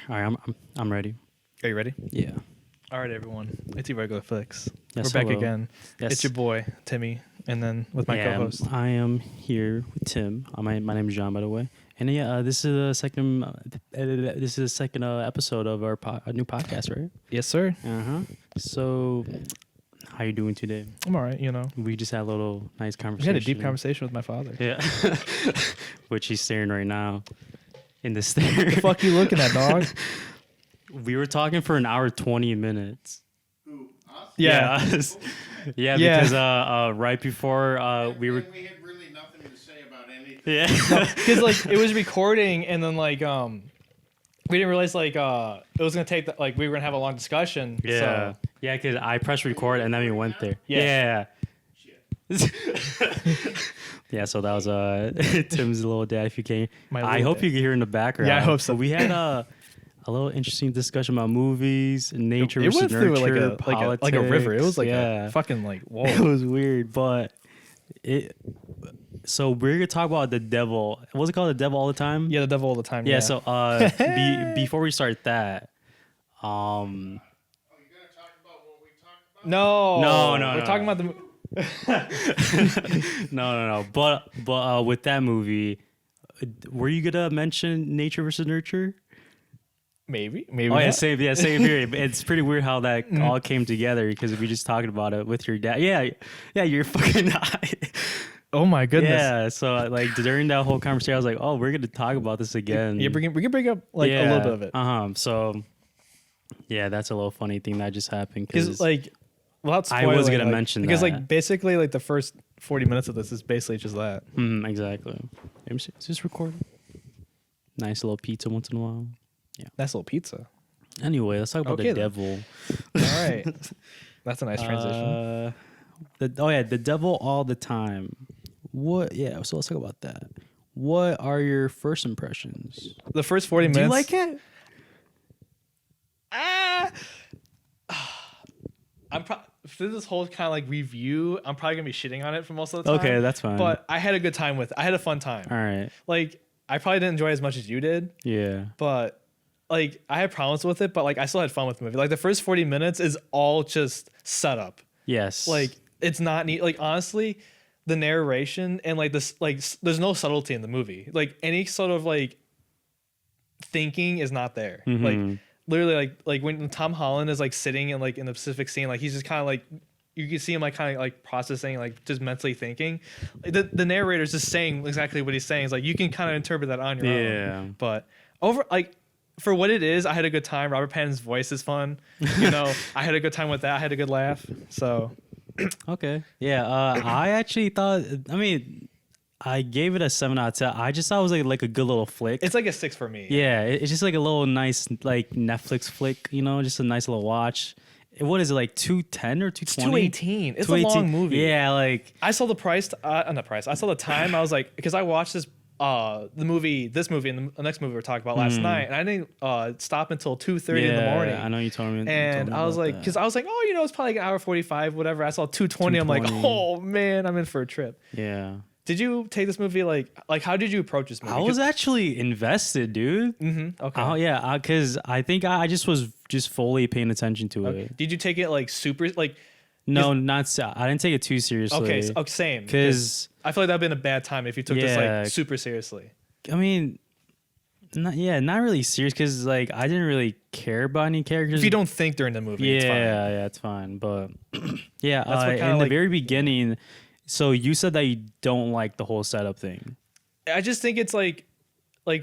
All right, I'm ready. Are you ready? Yeah. All right, everyone. It's IrregularFlicks. Yes, We're back hello. again. Yes. It's your boy Timmy, and then with my co-host. I am here with Tim. My name is John, by the way. And yeah, this is the second. This is the second episode of our new podcast, right? Yes, sir. So, how you doing today? I'm all right. We just had a little nice We conversation. had a deep conversation with my father. Yeah. Which he's staring right now in the stare. The fuck you looking at, dog? We were talking for an hour 20 minutes. Who, us? Yeah. us. Yeah, Yeah. because right before we were. We had really nothing to say about anything. Yeah. Because like it was recording, and then like we didn't realize like it was gonna take we were gonna have a long discussion. Yeah. So. Yeah, because I pressed record and then we went there. Yeah. Yeah. Yeah, so that was Tim's little dad. If you can, My I little hope dad. you can hear in the background. Yeah, I hope so. But we had a little interesting discussion about movies, nature It versus went through nurture, like a river. It was like yeah. a fucking like whoa. It was weird, but it. So we're gonna talk about the devil. What's it called? The devil all the time. Yeah, the devil all the time. Yeah. So before we start that, Oh, you gonna talk about what we talked about? No, No, we're no. talking about the. no. But with that movie, were you gonna mention nature versus nurture? Maybe. Oh yeah, not. same here. It's pretty weird how that all came together because we just talking about it with your dad. Yeah, you're fucking high. Oh my goodness. Yeah, so like during that whole conversation, I was like, oh, we're gonna talk about this again. Yeah, we can bring up like a little bit of it. So yeah, that's a little funny thing that just happened Because because like, without I was spoiling, gonna mention because that. like basically like the first 40 minutes of this is basically just that. exactly. Is this recording? Nice little pizza once in a while. Nice little pizza. Anyway, let's talk about Okay, the then. devil. All right, that's a nice transition. The devil all the time. What? Yeah. So let's talk about that. What are your first impressions? The first 40 minutes. Do you like it? Through this whole kind of like review, I'm probably gonna be shitting on it for most of the time. Okay, that's fine. But I had a good time with it. I had a fun time. All right. Like I probably didn't enjoy it as much as you did, Yeah. but like I had problems with it, but like I still had fun with the movie. Like the first 40 minutes is all just setup. Yes. Like it's not neat. Like honestly, the narration and like this, like there's no subtlety in the movie. Like any sort of like thinking is not there. Like literally, like when Tom Holland is like sitting and like in the specific scene, like he's just kind of like you can see him like kind of like processing, like just mentally thinking. Like, the narrator's just saying exactly what he's saying. It's like you can kind of interpret that on your own. But over like. For what it is, I had a good time. Robert Pattinson's voice is fun. I had a good time with that. I had a good laugh. So Okay. Yeah. I actually thought. I mean, I gave it a 7 out of 10. I just thought it was like a good little flick. it's like a 6 for me. Yeah. It's just like a little nice like Netflix flick. Just a nice little watch. What is it like 210 or 220? It's 218. It's a long movie. Yeah. Like. I saw the price. Not price. I saw the time. I was like, because I watched this this movie and the next movie we were talking about last night, and I didn't stop until 2:30 in the morning. I know you told me. And I was like, because I was like, oh, it's probably like an hour 45, whatever. I saw 2:20. I'm like, 2:20. oh man, I'm in for a trip. Yeah. Did you take this movie like how did you approach this movie? I was actually invested, dude. Okay. Oh yeah, because I think I just was fully paying attention to it. Did you take it like super like? No, I didn't take it too seriously. Okay, same. Because I feel like that'd been a bad time if you took this Yeah. like super seriously. I mean, not really serious. Because like I didn't really care about any characters. If you don't think during the movie, it's fine. Yeah, it's fine. But yeah, That's what kinda in the like- very beginning. So you said that you don't like the whole setup thing. I just think it's like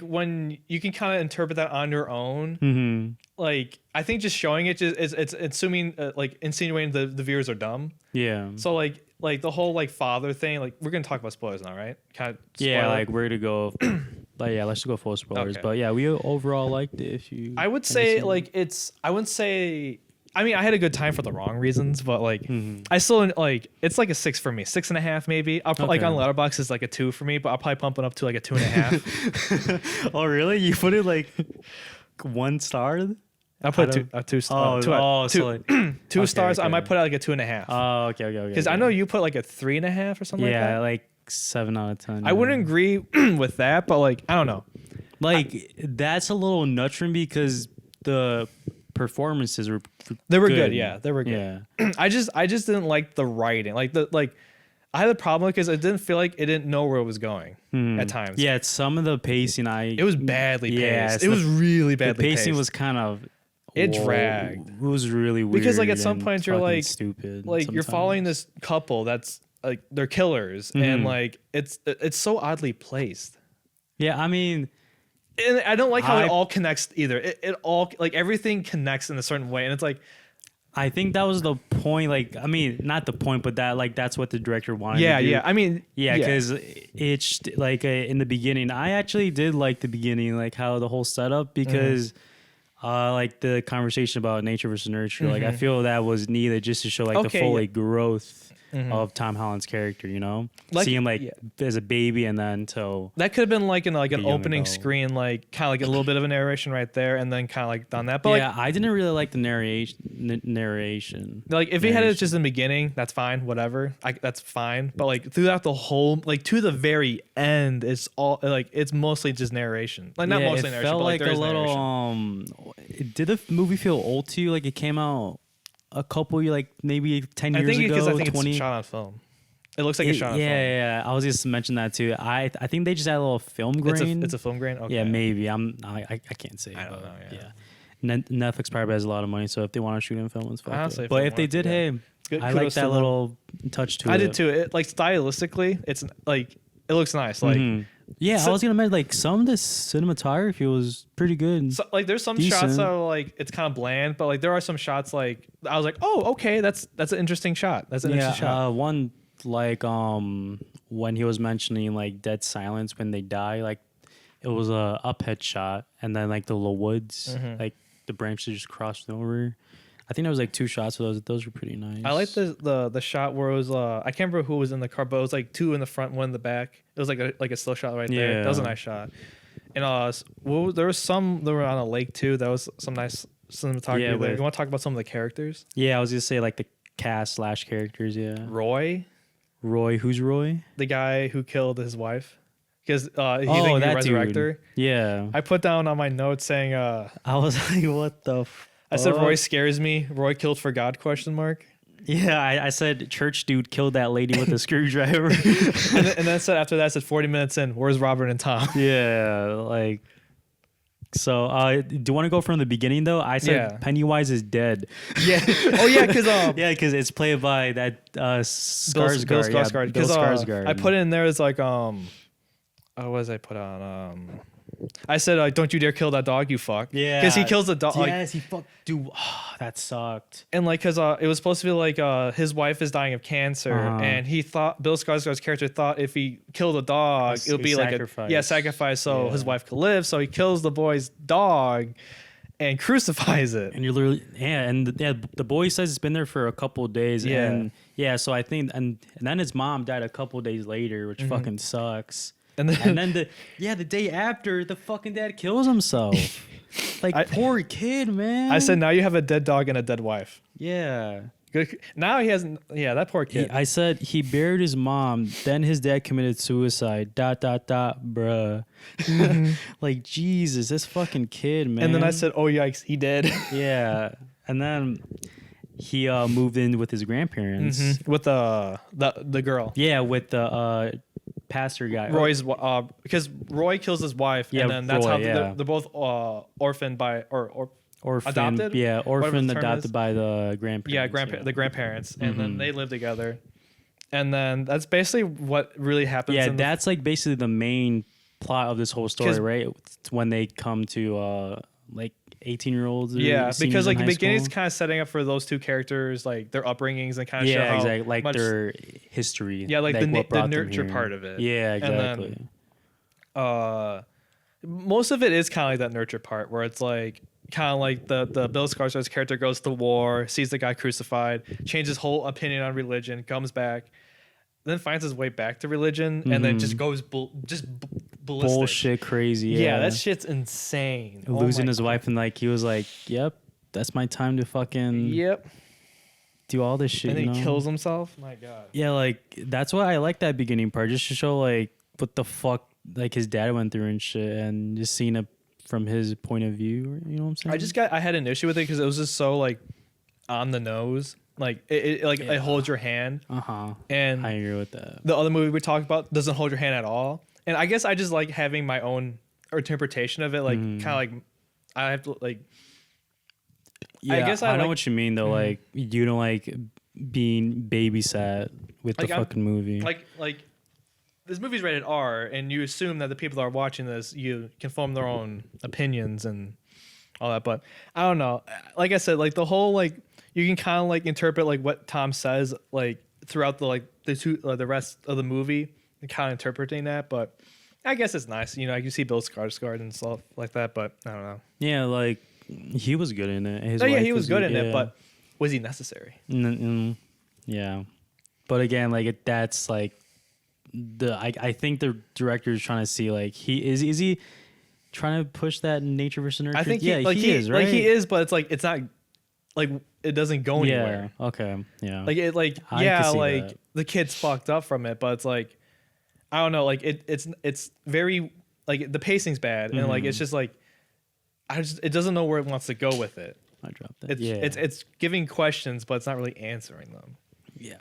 when you can kind of interpret that on your own. Like I think just showing it just it's assuming like insinuating the viewers are dumb. Yeah. So like the whole like father thing. Like we're gonna talk about spoilers now, right? Kind of. Yeah, like we're gonna go. But yeah, let's just go full spoilers. Okay. But yeah, we overall liked it. If you, I would say like I wouldn't say. I mean, I had a good time for the wrong reasons, but like I still like it's like a 6 for me, 6.5 maybe. I'll put like Okay. on Letterboxd it's like a 2 for me, but I'll probably pump it up to like a 2.5. Oh really? You put it like 1 star? I'll put Out of- two stars. so like, Two okay, stars. I okay. might put out like a 2.5. Oh, okay. Because I know you put like a 3.5 or something like that. Yeah, like 7 out of 10. I wouldn't agree with that, but like I don't know. Like that's a little nuts for me because the performances were They were good. Yeah, they were good. Yeah. I just didn't like the writing. I had a problem because it didn't feel like it didn't know where it was going at times. Yeah, it's some of the pacing It was badly paced. Yeah, It was really the badly pacing paced. was kind of It dragged. It was really weird Because like at some and point you're fucking like stupid. like you're following sometimes. this couple that's like they're killers and like it's so oddly placed. Yeah, I mean, And I don't like how I- it all connects either. It all like everything connects in a certain way, and it's like I think that was the point. Like, I mean, not the point, but that like that's what the director wanted. yeah, to do. yeah. I mean, Yeah, because it's like in the beginning, I actually did like the beginning, like how the whole setup, because like the conversation about nature versus nurture, like I feel that was needed just to show like the Okay, full yeah. like growth of Tom Holland's character, you know, Like, see him like yeah. as a baby and then till that could have been like an young opening adult. screen, like kind of like a little bit of a narration right there, and then kind of like done that. But yeah, I didn't really like the narration. like if he had it just in the beginning, that's fine, whatever. That's fine. But like throughout the whole, like to the very end, it's all like it's mostly just narration. Like not Yeah, mostly it narration, felt but like like there a is little. narration. Did the movie feel old to you? Like it came out a couple, like maybe 10 I years think because ago, I think 20. it's shot on film. It looks like it's shot on yeah, film. yeah. I was just mentioning that too. I think they just had a little film grain. It's a film grain. Okay. Yeah, maybe. I can't say. I don't but know, yeah. Netflix probably has a lot of money, so if they want to shoot in film, it's fine. Honestly, if But they if they want to, did, yeah. hey, Good I kudos like to that them. little touch to it. I did too. It like stylistically, it's like it looks nice. Like Yeah, So- I was gonna mention like some of the cinematography was pretty good. so, like there's some shots Decent. that are like it's kind of bland, but like there are some shots like I was like, oh okay, that's an interesting shot. That's an interesting shot. One like when he was mentioning like dead silence when they die, like it was a uphead shot, and then like the little woods, like the branches just crossed over. I think there was like 2 shots of those. Those were pretty nice. I like the shot where it was I can't remember who was in the car, but it was like 2 in the front, 1 in the back. It was like a still shot right there. That was a Yeah. nice shot. And there was some that were on a lake too. That was some nice cinematography Yeah, there. with- You want to talk about some of the characters? Yeah, I was gonna say like the cast / characters. Yeah, Roy, Who's Roy? the guy who killed his wife, because he Oh, think he that resurrected dude. her. Yeah, I put down on my notes saying I was like, what the? I said fuck? Roy scares me. Roy killed for God? ? Yeah, I said church dude killed that lady with a screwdriver. and then said after that I said 40 minutes in, where's Robert and Tom? Yeah, like. So, do you want to go from the beginning though? I said Yeah. Pennywise is dead. Yeah. Oh yeah, because Yeah, because it's played by that Skarsgård. Bill Yeah, Skarsgård. Bill 'Cause, Skarsgård. I put in there as like what was I put on I said don't you dare kill that dog, you fuck. Yeah, Because he kills the dog. Like, Yes, he fuck. Dude, that sucked. and like because it was supposed to be like his wife is dying of cancer, and he thought Bill Skarsgård's character thought if he killed a dog, it would be like sacrifice. sacrifice so Yeah. his wife could live. So he kills the boy's dog and crucifies it. And you're literally, the boy says it's been there for a couple of days. Yeah. And yeah, so I think, and then his mom died a couple of days later, which fucking sucks. And then, the day after, the fucking dad kills himself. Like, poor kid, man. I said, now you have a dead dog and a dead wife. yeah. Good. Now he has, that poor kid. I said he buried his mom, then his dad committed suicide. ... Bruh. Like, Jesus, this fucking kid, man. and then I said, oh yikes, he did. yeah. And then he moved in with his grandparents. With the girl. Yeah, with the pastor guy. Roy's because Roy kills his wife, Yeah, and then that's Roy, how yeah. they're both orphaned by or Orphan, adopted? Yeah, Whatever orphan the term adopted is. by the grandparents. the grandparents, and then they live together, and then that's basically what really happens. Yeah, in that's like basically the main plot of this whole story, 'Cause- right? It's when they come to like 18-year-olds. because like the beginning's kind of setting up for those two characters, like their upbringings, and kind of show yeah, how exactly, like much, their history. yeah, like what the brought them nurture here. part of it. Yeah, And then, exactly. most of it is kind of like that nurture part where it's like kind of like the Bill Skarsgård's character goes to war, sees the guy crucified, changes his whole opinion on religion, comes back, then finds his way back to religion, and then just goes ballistic. Bullshit, crazy. Yeah, that shit's insane. Oh Losing my his wife, and like he was like, "Yep, that's my time to fucking Yep. do all this shit." And then you he know? kills himself. My God. Yeah, like that's why I like that beginning part, just to show like what the fuck like his dad went through and shit, and just seeing a from his point of view. You know what I'm saying? I had an issue with it because it was just so like on the nose. Like it holds your hand. And I agree with that. The other movie we talked about doesn't hold your hand at all. And I guess I just like having my own interpretation of it. Like kind of like I have to like. Yeah, I guess I know what you mean though. Like you don't like being babysat with the fucking movie. Like this movie's rated R, and you assume that the people that are watching this you can form their own opinions and all that. But I don't know. Like I said, like the whole like you can kind of like interpret like what Tom says like throughout the rest of the movie and kind of interpreting that. But I guess it's nice, you know. You see Bill Skarsgård and stuff like that, but I don't know. Yeah, like he was good in it. He was good in it, but was he necessary? Yeah, but again, like that's like I think the director is trying to see like is he trying to push that nature versus nurture? I think he is, right? Like he is, but it's like it's not like it doesn't go anywhere. Yeah. Okay. Yeah. Like it like like the kid's fucked up from it, but it's like I don't know, like it's very like the pacing's bad and like it's just like it doesn't know where it wants to go with it. I dropped that. It's giving questions, but it's not really answering them. Yeah.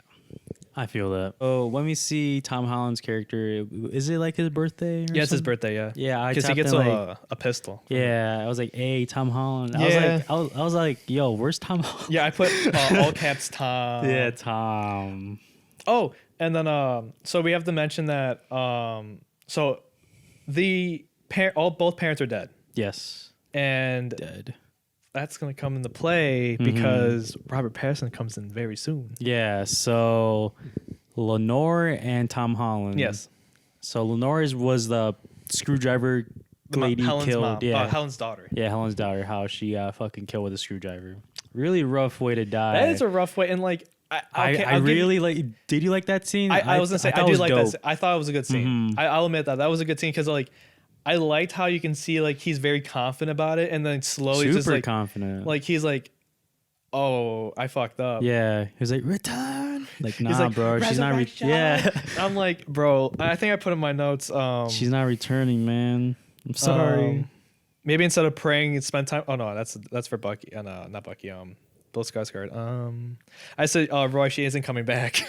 I feel that. Oh, when we see Tom Holland's character, is it like his birthday? Yeah, it's his birthday. Yeah. Yeah, because he gets a pistol. Yeah, I was like, "Hey, Tom Holland." Yeah. I was like, "Yo, where's Tom Holland?" Yeah, I put all caps Tom. Yeah, Tom. Oh, and then so we have to mention that so both parents are dead. Yes. And dead. That's going to come into play because Robert Pattinson comes in very soon. Yeah, so Lenore and Tom Holland. Yes. So Lenore was the screwdriver lady Helen's killed. mom. Yeah, Helen's daughter. Yeah, Helen's daughter. How she fucking killed with a screwdriver. Really rough way to die. That is a rough way, and like I really like. Did you like that scene? I was gonna say I did like that. I thought it was a good scene. I'll admit that was a good scene because like. I liked how you can see like he's very confident about it, and then slowly super just like confident. Like he's like, "Oh, I fucked up." Yeah, he was like, "Return." Like, nah, like, bro, she's not. Yeah, I'm like, bro. I think I put in my notes. She's not returning, man. I'm sorry. Maybe instead of praying, spend time. Oh no, that's for Bucky. No, not Bucky. Bill Skarsgård. I said, Roy, she isn't coming back.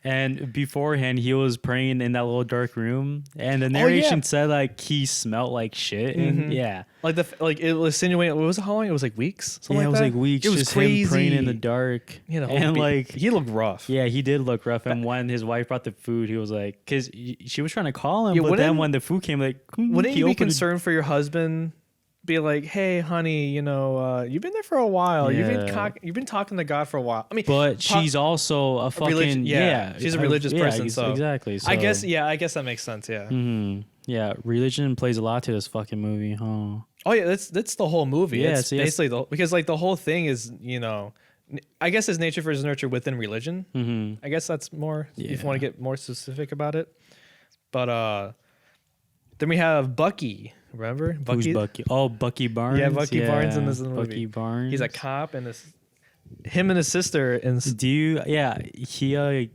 And beforehand, he was praying in that little dark room, and the narration said like he smelled like shit, and like it was insinuating. What was it? How long? It was like weeks. Yeah, it was like weeks. It was just crazy. Him praying in the dark, and like he looked rough. Yeah, he did look rough. And when his wife brought the food, he was like, because she was trying to call him, but then when the food came, like, wouldn't you be concerned for your husband? Be like, hey, honey, you know, you've been there for a while. Yeah. You've been talking to God for a while. I mean, but she's also a fucking she's a religious person. So exactly. So. I guess that makes sense. Yeah. Yeah, religion plays a lot to this fucking movie, huh? Oh yeah, that's the whole movie. Yeah, it's basically because like the whole thing is, you know, I guess it's nature versus nurture within religion. I guess that's more if you want to get more specific about it. But then we have Bucky. Remember Bucky? Who's Bucky? Oh, Bucky Barnes. Yeah, Bucky Barnes in this movie. Bucky Barnes. He's a cop, and him and his sister. Do you? Yeah, he. I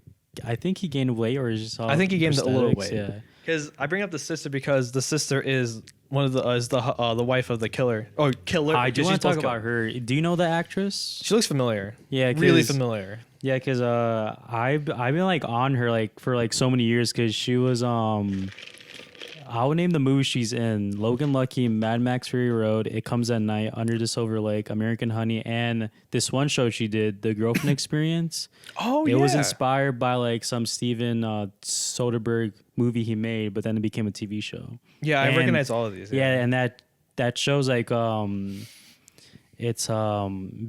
think he gained weight, or is just. I think he gained a little weight. Yeah. Because I bring up the sister because the sister is one of the wife of the killer. Oh, killer. I do want to talk about her. Do you know the actress? She looks familiar. Yeah, really familiar. Yeah, because I've been like on her like for like so many years because she was I would name the movie she's in: Logan Lucky, Mad Max Fury Road, It Comes at Night, Under the Silver Lake, American Honey, and this one show she did, The Girlfriend Experience. It was inspired by like some Steven Soderbergh movie he made, but then it became a TV show. Yeah, I recognize all of these. Yeah, and that show's like it's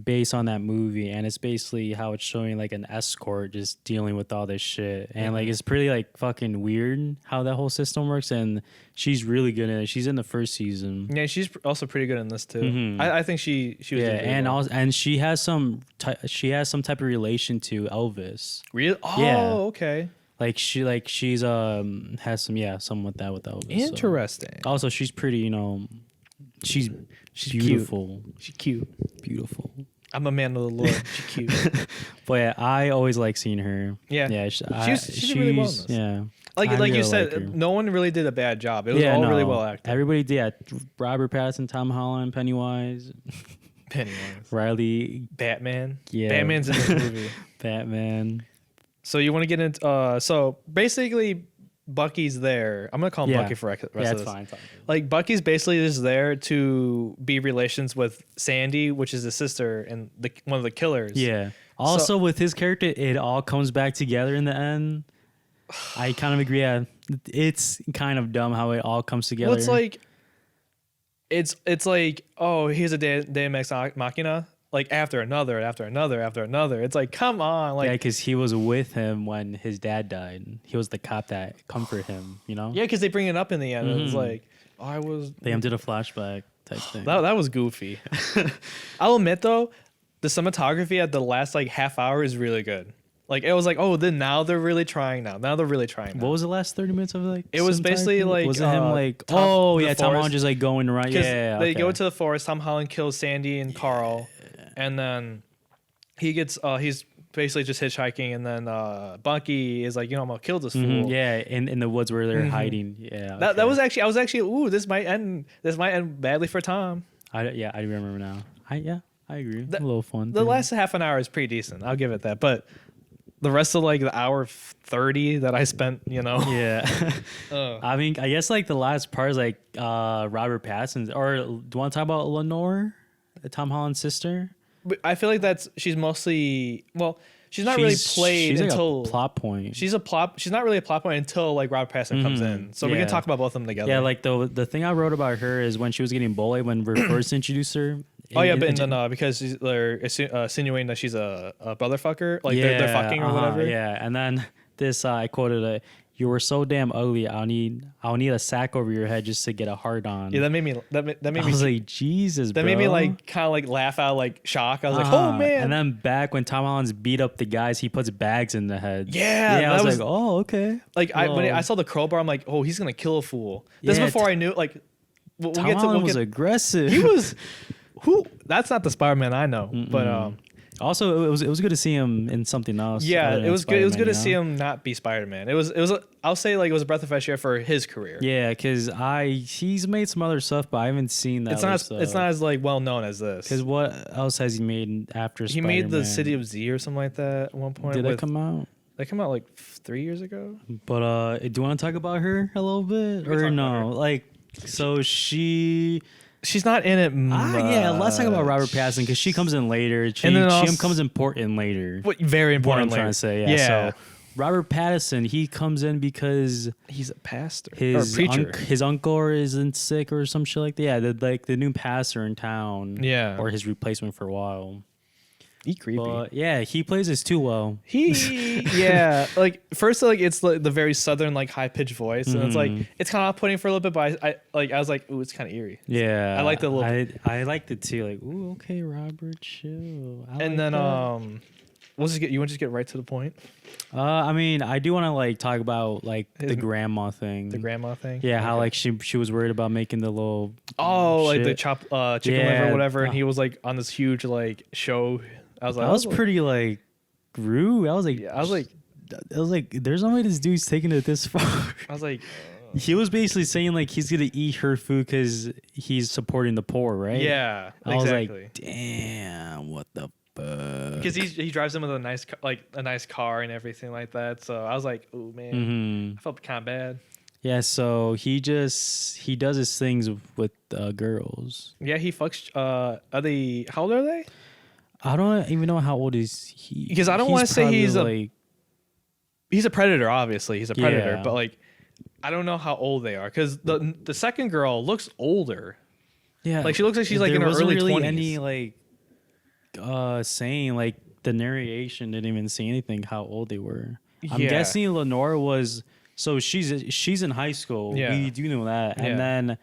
based on that movie, and it's basically how it's showing like an escort just dealing with all this shit, and like it's pretty like fucking weird how that whole system works. And she's really good in it. She's in the first season. Yeah, she's also pretty good in this too. I think she was. Yeah, and well. And she has some type of relation to Elvis. Really? Oh, okay. Like she's has some with Elvis. Interesting. So. Also, she's pretty. You know, she's beautiful. Cute. She's cute. Beautiful. I'm a man of the Lord. She's cute. But yeah, I always like seeing her. Yeah. Yeah. She's really well in this. Yeah. like I you really said, like her. no one really did a bad job. It was all really well acted. Everybody did. Yeah. Robert Pattinson, Tom Holland, Pennywise, Pennywise, Riley, Batman. Yeah. Batman's in this movie. Batman. So you want to get into so basically Bucky's there. I'm gonna call him Yeah. Bucky for the rest Yeah, of it's this. fine. It's fine. Like Bucky's basically just there to be relations with Sandy, which is the sister and one of the killers. Yeah. Also, with his character, it all comes back together in the end. I kind of agree. Yeah, it's kind of dumb how it all comes together. Well, it's like, oh, here's a Deus Ex Machina. Like after another. It's like, come on, like yeah, because he was with him when his dad died. He was the cop that comforted him. You know. yeah, because they bring it up in the end. It's like, oh, I was. They did a flashback type thing. That was goofy. I'll admit though, the cinematography at the last like half hour is really good. Like it was like, oh, then now they're really trying now. Now they're really trying. Now. What was the last 30 minutes of like? It was basically like, was it him like? Tom Tom Holland Holland just like going around. Yeah, they okay. go to the forest. Tom Holland kills Sandy and Carl, and then he gets he's basically just hitchhiking, and then Bucky is like, I'm gonna kill this fool. Yeah, in the woods where they're hiding. Yeah, That was actually I was actually ooh, this might end badly for Tom. I remember now. I agree. A little fun. The thing. last half an hour is pretty decent. I'll give it that, but. The rest of like the hour 30 that I spent, Yeah. I mean, I guess like the last part is like Robert Pattinson. Or do you want to talk about Lenore, Tom Holland's sister? I feel like she's mostly she's not really played she's until like a plot point. She's not really a plot point until like Robert Pattinson comes in. So we can talk about both of them together. Yeah, like the thing I wrote about her is when she was getting bullied when we first introduced her. But then because they're insinuating that she's a brother fucker, like they're fucking or whatever. Yeah, and then this I quoted it. You were so damn ugly. I'll need a sack over your head just to get a hard on. Yeah, that made me. I was like, Jesus, that bro. made me like kind of like laugh out like shock. I was like, oh man. And then back when Tom Holland's beat up the guys, he puts bags in the head. Yeah, I was like, oh okay. Like when I saw the crowbar, I'm like, oh, he's gonna kill a fool. This is before I knew. Like, Tom Holland was aggressive. He was. Who? That's not the Spider-Man I know. But also, it was good to see him in something else. Yeah, it was good. It was good to see him not be Spider-Man. It was. I'll say like it was a breath of fresh air for his career. Yeah, because he's made some other stuff, but I haven't seen that. It's not as like well known as this. Because what else has he made after? He Spider-Man? made the City of Z or something like that at one point. Did that come out? That came out like 3 years ago. But do you want to talk about her a little bit or no? Like, so she's not in it. Yeah, let's talk about Robert Pattinson because she comes in later. She comes important later. Very important. What I'm trying to say, yeah. So Robert Pattinson, he comes in because he's a pastor or preacher. His uncle isn't sick or some shit like that. Yeah, the new pastor in town. Yeah, or his replacement for a while. He creepy. But yeah, he plays this too well. Yeah, like first like it's like the very southern like high pitched voice, and it's like it's kind of off putting for a little bit, but I was like, ooh, it's kind of eerie. Yeah, I liked it a little. I liked it too. Like, ooh, okay, Robert, chill. And then you want to just get right to the point? I mean, I do want to like talk about like the grandma thing. The grandma thing. Yeah, okay. How like she was worried about making the little like the chopped chicken liver or whatever, and he was like on this huge like show. I was like, that was pretty like rude. I was like, there's no way this dude's taking it this far. I was like, he was basically saying like he's gonna eat her food because he's supporting the poor, right? Yeah, I was like, damn, what the fuck? Because he drives them with a nice car and everything like that. So I was like, oh man, I felt kind of bad. Yeah, so he does his things with girls. Yeah, he fucks. Are they? How old are they? I don't even know how old is he. Because I don't want to say he's a predator. Obviously, he's a predator, but like I don't know how old they are because the second girl looks older. Yeah, like she looks like she's like in her early 20s. Any like saying like the narration didn't even say anything how old they were. I'm guessing Lenore was she's in high school. Yeah, we do know that, and then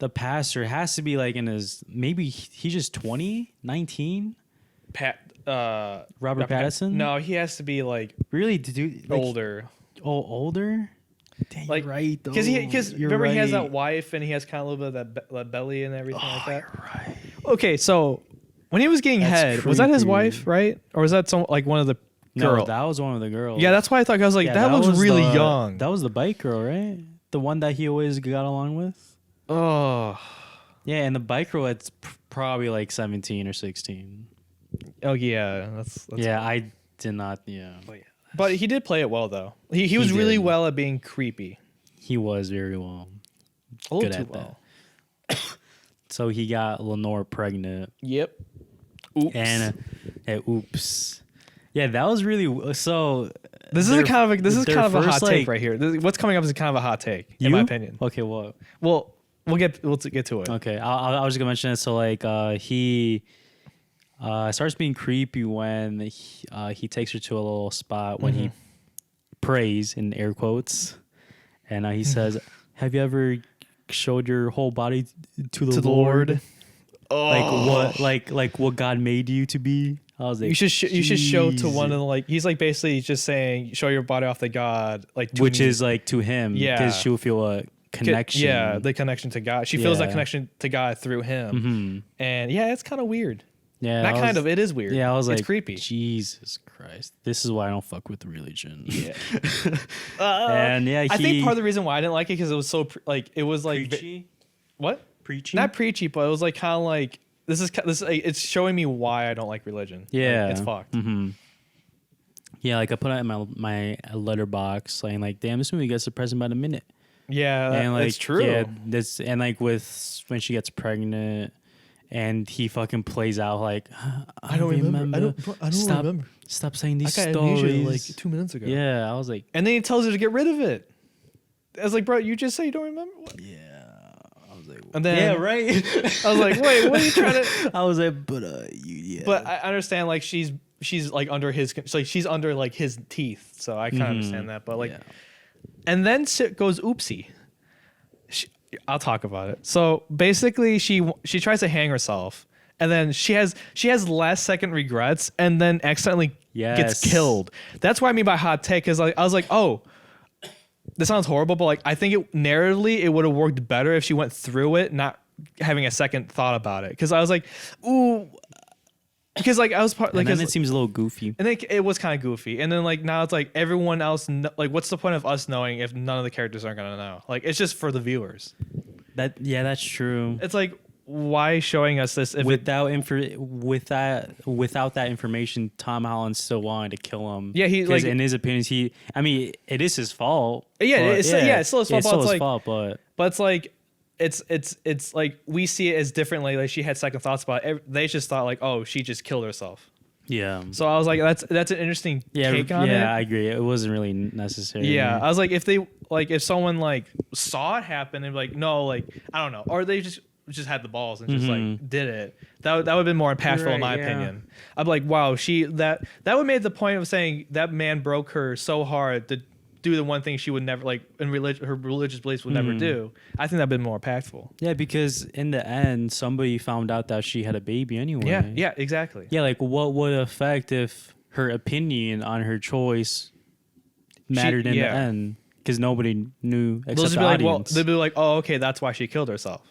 the pastor has to be like in his maybe he's just 20, 19. Robert Pattinson? No, he has to be like really like, older. Oh, older? Dang, like right though. Because remember he has that wife and he has kind of a little bit of that belly and everything like that. You're right. Okay, so when he was getting head, was that his wife, right? Or was that some like one of the No, girl. that was one of the girls. Yeah, that's why I thought. I was like, Yeah, that looks was really young. That was the bike girl, right? The one that he always got along with. Oh, Yeah, and the bike girl it's probably like 17 or 16. oh yeah, that's yeah, I did not. Yeah, But he did play it well though. He was really did. well at being creepy. he was very well. A little Good too at well. So he got Lenore pregnant, Yep. Oops. and oops. Yeah, that was really so. this is kind of a hot take like, right here. What's coming up is kind of a hot take, in my opinion. Okay, what? Well, we'll get to it. Okay, I was just gonna mention it. So like, he starts being creepy when he takes her to a little spot when he prays in air quotes, and he says, "Have you ever showed your whole body to the Lord? Oh. Like what God made you to be?" I was like, You should show to "Jeez." one of the like. He's like basically just saying, show your body off to God, like to which me. is like to him, Yeah. because she will feel a connection. Yeah, the connection to God. She feels that Yeah. connection to God through him, and yeah, it's kind of weird. Yeah, Not kind of. It is weird. Yeah, I was it's like, creepy. Jesus Christ, this is why I don't fuck with religion. Yeah. And yeah, I think part of the reason why I didn't like it because it was so it was like preachy, what? preachy, Not preachy, but it was like kind of like this is it's showing me why I don't like religion. Yeah, Like, it's fucked. Mm-hmm. Yeah, like I put it in my letterbox, saying like, "Damn, this movie gets depressing by the minute." Yeah, And like, that's true. Yeah, this and like with when she gets pregnant, and he fucking plays out like, "I don't remember. I don't Stop, remember. Stop saying these I got stories." amnesia like 2 minutes ago. Yeah, I was like, And then he tells her to get rid of it. I was like, bro, you just say you don't remember. What? yeah. I was like, And then yeah, right. I was like, wait, what are you trying to? I was like, but yeah. But I understand like she's like under his like she's under like his teeth, so I kind of understand that. But like, Yeah. and then shit goes oopsie. I'll talk about it. So basically, she tries to hang herself, and then she has last second regrets, and then accidentally gets Yes. killed. That's what I mean by hot take. Is like I was like, oh, this sounds horrible, but like I think narratively it would have worked better if she went through it, not having a second thought about it. Because I was like, ooh, because like I was part like and then it seems a little goofy. and it was kind of goofy. And then like now it's like everyone else like what's the point of us knowing if none of the characters aren't gonna know? Like it's just for the viewers. That's true. It's like why showing us this if Without that information, Tom Holland still wanted to kill him. Yeah, he, 'Cause like- in his opinion, it is his fault. Yeah, but it's still his fault, but it's like- fault, but but it's like it's like we see it as differently. Like she had second thoughts about it. They just thought like, oh, she just killed herself. yeah. So I was like, that's an interesting take on it. Yeah, I agree. It wasn't really necessary. Yeah, I was like, if someone like saw it happen and like, no, like I don't know, or they just had the balls and just like did it. That would have been more impactful in my Right, yeah. opinion. I'm like, wow, that would made the point of saying that man broke her so hard to do the one thing she would never like in her religious beliefs would never do. I think that'd been more impactful. Yeah, because in the end, somebody found out that she had a baby anyway. Yeah, exactly. Yeah, like what would affect if her opinion on her choice mattered in the yeah. end? Because nobody knew They'll except just the be like, audience. they'll be like, oh, okay, that's why she killed herself.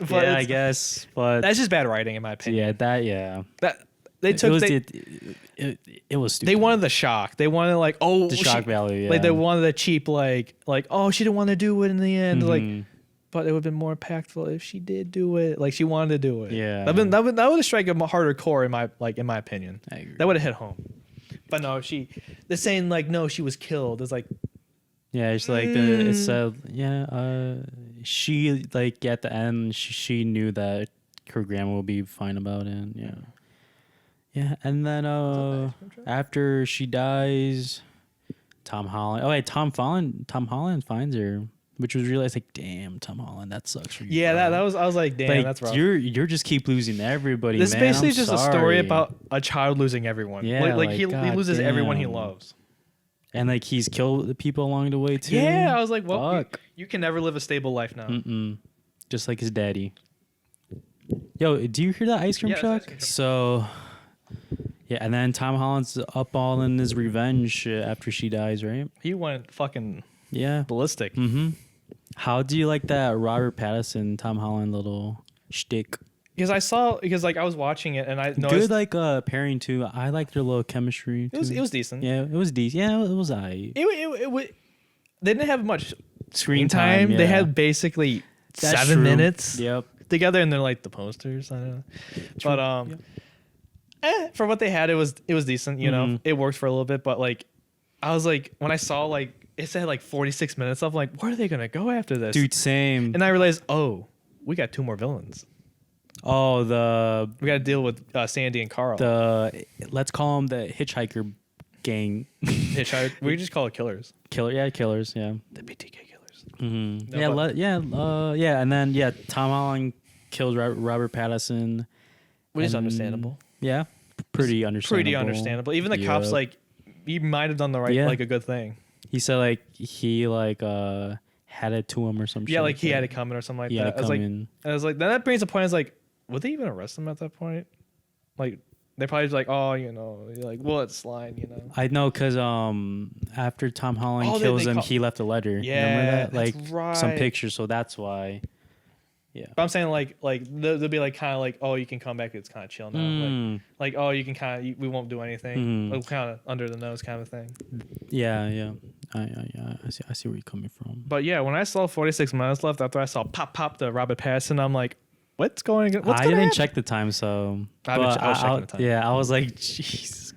But yeah, I it's- guess, but that's just bad writing in my opinion. yeah. That they took It was stupid. they wanted the shock. They wanted like, oh, the shock value. Yeah. like they wanted the cheap like oh, she didn't want to do it in the end. Like, but it would have been more impactful if she did do it. Like she wanted to do it. Yeah. that would have struck a harder core in my opinion. I agree. That would have hit home. But no, they're saying like no, she was killed. It's like Yeah, it's like it's she like at the end she knew that her grandma will be fine about it. Yeah, and then after she dies, Tom Holland. Oh wait, Tom Holland finds her, which was really like, damn, Tom Holland, that sucks for you. yeah, bro. that was I was like, damn, like, that's rough. You're just keep losing everybody. This man. basically I'm is just a sorry. story about a child losing everyone. Yeah, like he God loses everyone he damn. loves. And like he's killed the people along the way too. Yeah, I was like, well, Fuck. you can never live a stable life now. Just like his daddy. Yo, do you hear that ice cream Yeah, that's truck? ice cream truck. So, yeah, and then Tom Holland's up all in his revenge shit after she dies, right? He went fucking Yeah. ballistic. How do you like that Robert Pattinson, Tom Holland little shtick? because I was watching it and I noticed Good like pairing too. I liked their little chemistry. Too. it was decent. Yeah, it was decent. Yeah, it was aight. They didn't have much screen time. Yeah. They had basically That's 7 true. minutes Yep. together, and they're like the posters. I don't know. But for what they had, it was decent. You know, it worked for a little bit. But like, I was like, when I saw like it said like 46 minutes, I'm like, where are they gonna go after this? Dude, same. And I realized, oh, we got 2 more villains. Oh, We got to deal with Sandy and Carl. let's call them the hitchhiker gang. Hitchhiker. We just call it killers. Killers. Yeah. The BTK killers. Mm-hmm. No, Yeah, and then Tom Holland kills Robert Pattinson, Which is and- understandable. Yeah, pretty understandable. Pretty understandable. Even the cops, Yep. like, he might have done the right, like, a good thing. He said like he had it to him or some shit. Yeah, like he that. had it coming or something like He that. had it coming. I was like, then that brings a point. I was like, would they even arrest him at that point? Like, they probably just like, oh, you know, like, well, it's Slime, you know. I know, cause after Tom Holland Oh, kills they him, call- he left a letter. Yeah, remember that? that's Like some right. pictures, so that's why. Yeah. But I'm saying like they'll be like kind of like, oh, you can come back. It's kind of chill now. Like oh, you can kind of we won't do anything. Like, kind of under the nose kind of thing. Yeah. I see where you're coming from. But yeah, when I saw 46 minutes left after I saw pop the Robert Pattinson, I'm like, what's going on? I didn't check the time, so. I was checking the time. Yeah, I was like, jeez.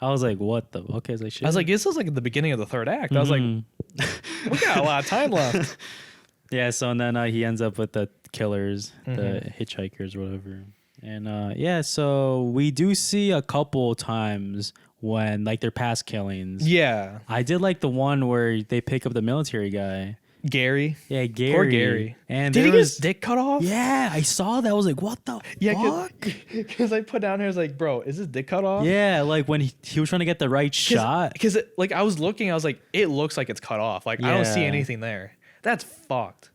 I was like, what the? Okay, it's like shit. I was like, this is like the beginning of the 3rd act. I was like, we got a lot of time left. Yeah, so and then he ends up with the killers, the hitchhikers, whatever. And so we do see a couple times when like their past killings. Yeah, I did like the one where they pick up the military guy. Gary. Yeah, Gary. Poor Gary. And Did he there get was, his dick cut off? Yeah, I saw that. I was like, what the fuck? Because I put down here, I was like, bro, is his dick cut off? Yeah, like when he was trying to get the right shot. Because like I was looking, I was like, it looks like it's cut off. Like I don't see Yeah. anything there. That's fucked.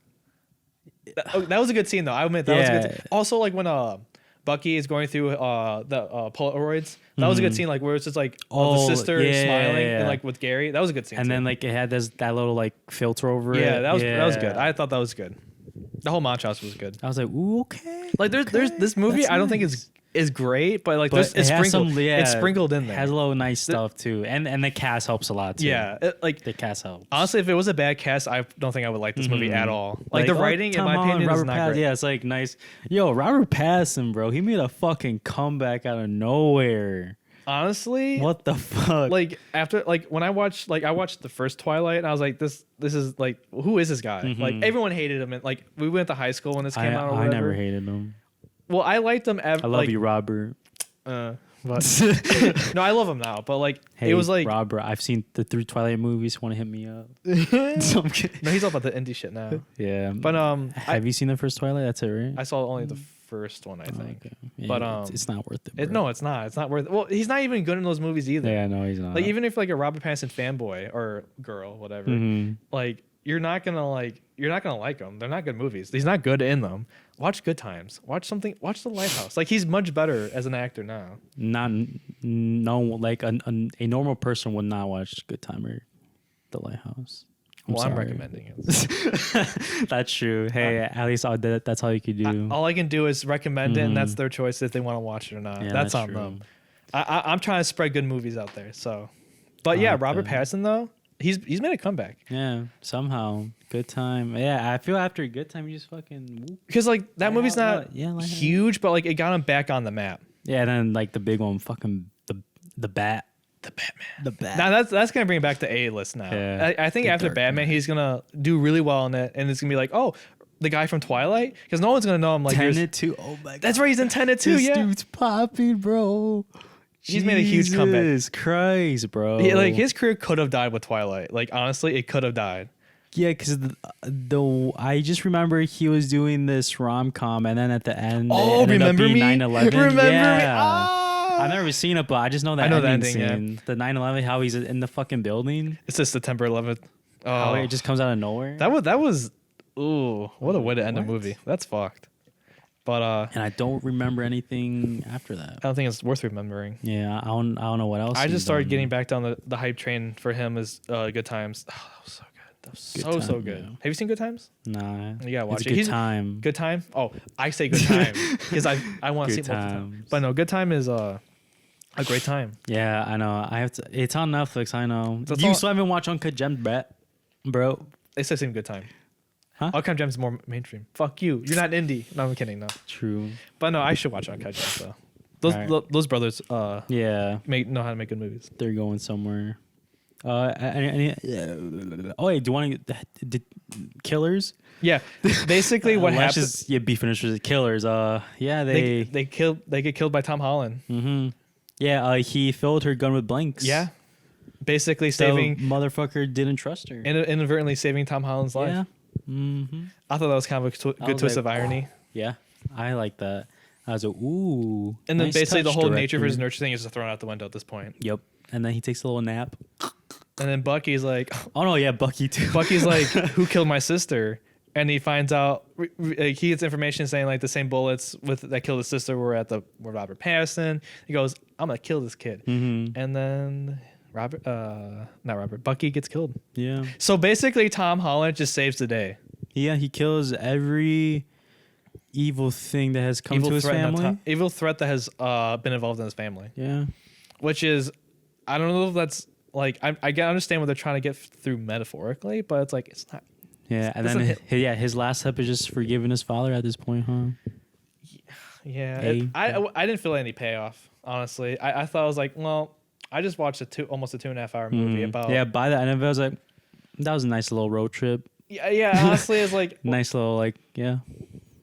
That was a good scene though. I admit that was a good scene. Also, like when Bucky is going through the Polaroids, that was a good scene. Like where it's just like the sister smiling and like with Gary, that was a good scene. And too. then like it had that little like filter over it. that was good. I thought that was good. The whole montage was good. I was like, ooh, okay. Like there's this movie. That's I don't think nice. is great, but like But it's it has sprinkled. some- It's sprinkled in there. Has a little nice stuff too, and the cast helps a lot too. Yeah, like the cast helps. honestly, if it was a bad cast, I don't think I would like this movie at all. Like the oh, writing, in Tom my Holland, opinion, is Robert not Pattinson, great. yeah, it's like nice. Yo, Robert Pattinson, bro, he made a fucking comeback out of nowhere. Honestly, What the fuck? like after when I watched the first Twilight, and I was like, this is like, who is this guy? Like everyone hated him, and like we went to high school when this came out. Or I whatever. never hated him. Well, I liked him. I love you, Robert. But no, I love him now. But like, Hey, it was like, Robert. I've seen the 3 Twilight movies. Want to hit me up? So I'm kidding. no, he's all about the indie shit now. Yeah, But have you seen the first Twilight? That's it, right? I saw only the first one, I think. Okay. Yeah, But, it's not worth it. Bro. No, it's not. It's not worth it. Well, he's not even good in those movies either. Yeah, no, he's not. Like even if like a Robert Pattinson fanboy or girl, whatever, like you're not gonna like him. They're not good movies. He's not good in them. Watch Good Times. Watch The Lighthouse. Like he's much better as an actor now. Like a normal person would not watch Good Time or The Lighthouse. I'm sorry. recommending it. That's true. Hey, at least that's all you could do. All I can do is recommend it, and that's their choice if they want to watch it or not. Yeah, that's on true. them. I'm trying to spread good movies out there. So, but yeah, Robert Pattinson though, he's made a comeback. Yeah, somehow. Good Time. Yeah, I feel after Good Time, you just fucking whoop. Because like that movie's not Lighthouse. huge, but like it got him back on the map. Yeah, and then like the big one, fucking the Bat. The Batman. The Bat. Now that's gonna bring it back to A-list now. Yeah. I think The after Dark Batman, he's gonna do really well in it, and it's gonna be like, oh, the guy from Twilight, because no one's gonna know him. Like, Tenet too. Oh my god. that's right, he's in Tenet too. This Yeah, dude's popping, bro. He's made a huge comeback. Jesus Christ, bro. like his career could have died with Twilight. Like honestly, it could have died. Yeah, because I just remember he was doing this rom com, and then at the end, Oh, it ended up remember being me? 9/11. Remember me? Yeah. Ah! I've never seen it, but I just know that I know the ending ending, scene. The 9/11, how he's in the fucking building, It's just September 11th. how Oh, it just comes out of nowhere. that was. Ooh, what a way to end a movie. That's fucked. But and I don't remember anything after that. I don't think it's worth remembering. Yeah, I don't know what else. I he's just started done. getting back down the hype train for him as Good Times. Oh, that was so good. So good. yeah. Have you seen Good Times? Nah, You gotta watch it's it. a good time. Good Time. Oh, I say Good Time because I want to see Good it multiple times. times. But no, Good Time is a great time. Yeah, I know. I have to. It's on Netflix. I know. That's You all- still haven't watched Uncut Gems, bro? They say same Good Time. Huh? Uncut Gems is more mainstream. Fuck you. You're not indie. No, I'm kidding. No, True. but no, I should watch Uncut Gems though. Alright. Those brothers Yeah, know how to make good movies. they're going somewhere. Oh wait, do you want to Killers? Yeah, basically what Let's happens. just be finished with the Killers. Yeah, They get killed by Tom Holland. Mm-hmm. Yeah, he filled her gun with blanks. Yeah, basically The saving motherfucker didn't trust her. inadvertently saving Tom Holland's life. Yeah. Mm-hmm. I thought that was kind of a good was twist like, of irony. Yeah, I like that. I was like, ooh. And then nice basically the touch, whole nature director. versus nurture thing is just thrown out the window at this point. Yep. And then he takes a little nap. And then Bucky's like, Oh no, yeah, Bucky too. who killed my sister? And he finds out he gets information saying like the same bullets that killed his sister were Robert Pattinson. He goes, I'm gonna kill this kid. Mm-hmm. And then Bucky gets killed. Yeah. So basically Tom Holland just saves the day. Yeah, he kills every evil thing that has come to his family. Evil threat that has been involved in his family. Yeah. Which is, I don't know if that's like, I understand what they're trying to get through metaphorically, but it's like, it's not. Yeah, and Doesn't then his last step is just forgiving his father at this point, huh? Yeah, I didn't feel any payoff, honestly. I thought I was like, well, I just watched almost a 2.5 hour movie about. Yeah, by the end of it, I was like, that was a nice little road trip. Yeah. Honestly, it's like Nice little yeah.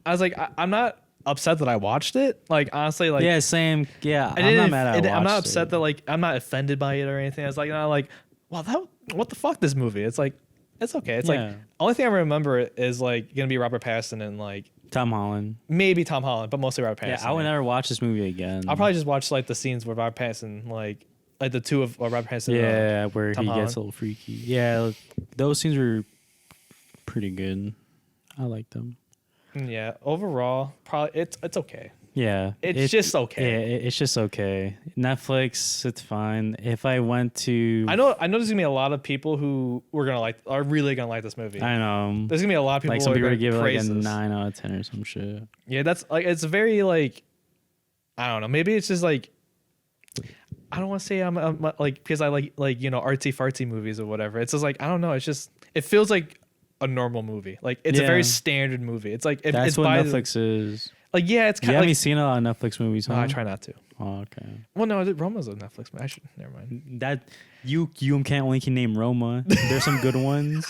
I was like, I'm not upset that I watched it. Like honestly, like Yeah, same. Yeah, I I'm not mad at it. I'm not upset that like I'm not offended by it or anything. I was like, wow, what the fuck this movie? It's like, it's okay. It's Yeah. like only thing I remember is like gonna be Robert Pattinson and like Tom Holland. maybe Tom Holland, but mostly Robert Pattinson. Yeah, I would never watch this movie again. I'll probably just watch like the scenes where Robert Pattinson like the two of Robert Pattinson. Yeah, where Tom he Holland. gets a little freaky. Yeah, those scenes were pretty good. I like them. Yeah, overall, probably it's okay. Yeah, It's just okay. Yeah, it's just okay. Netflix, it's fine. If I went to, I know there's gonna be a lot of people who are really gonna like this movie. I know, There's gonna be a lot of people like who some are people gonna would give it like praise a this. 9 out of 10 or some shit. Yeah, that's like it's very like I don't know. Maybe it's just like I don't want to say I'm like because I like artsy fartsy movies or whatever. It's just like I don't know. It's just it feels like a normal movie. Like it's a very Yeah. standard movie. It's like if That's it's what by Netflix is. like yeah, it's You kind of haven't like seen a lot of Netflix movies, huh? no, I try not to. Oh, okay. Well, no, Roma's a Netflix movie. I should never mind. That you can't only can name Roma. There's some good ones.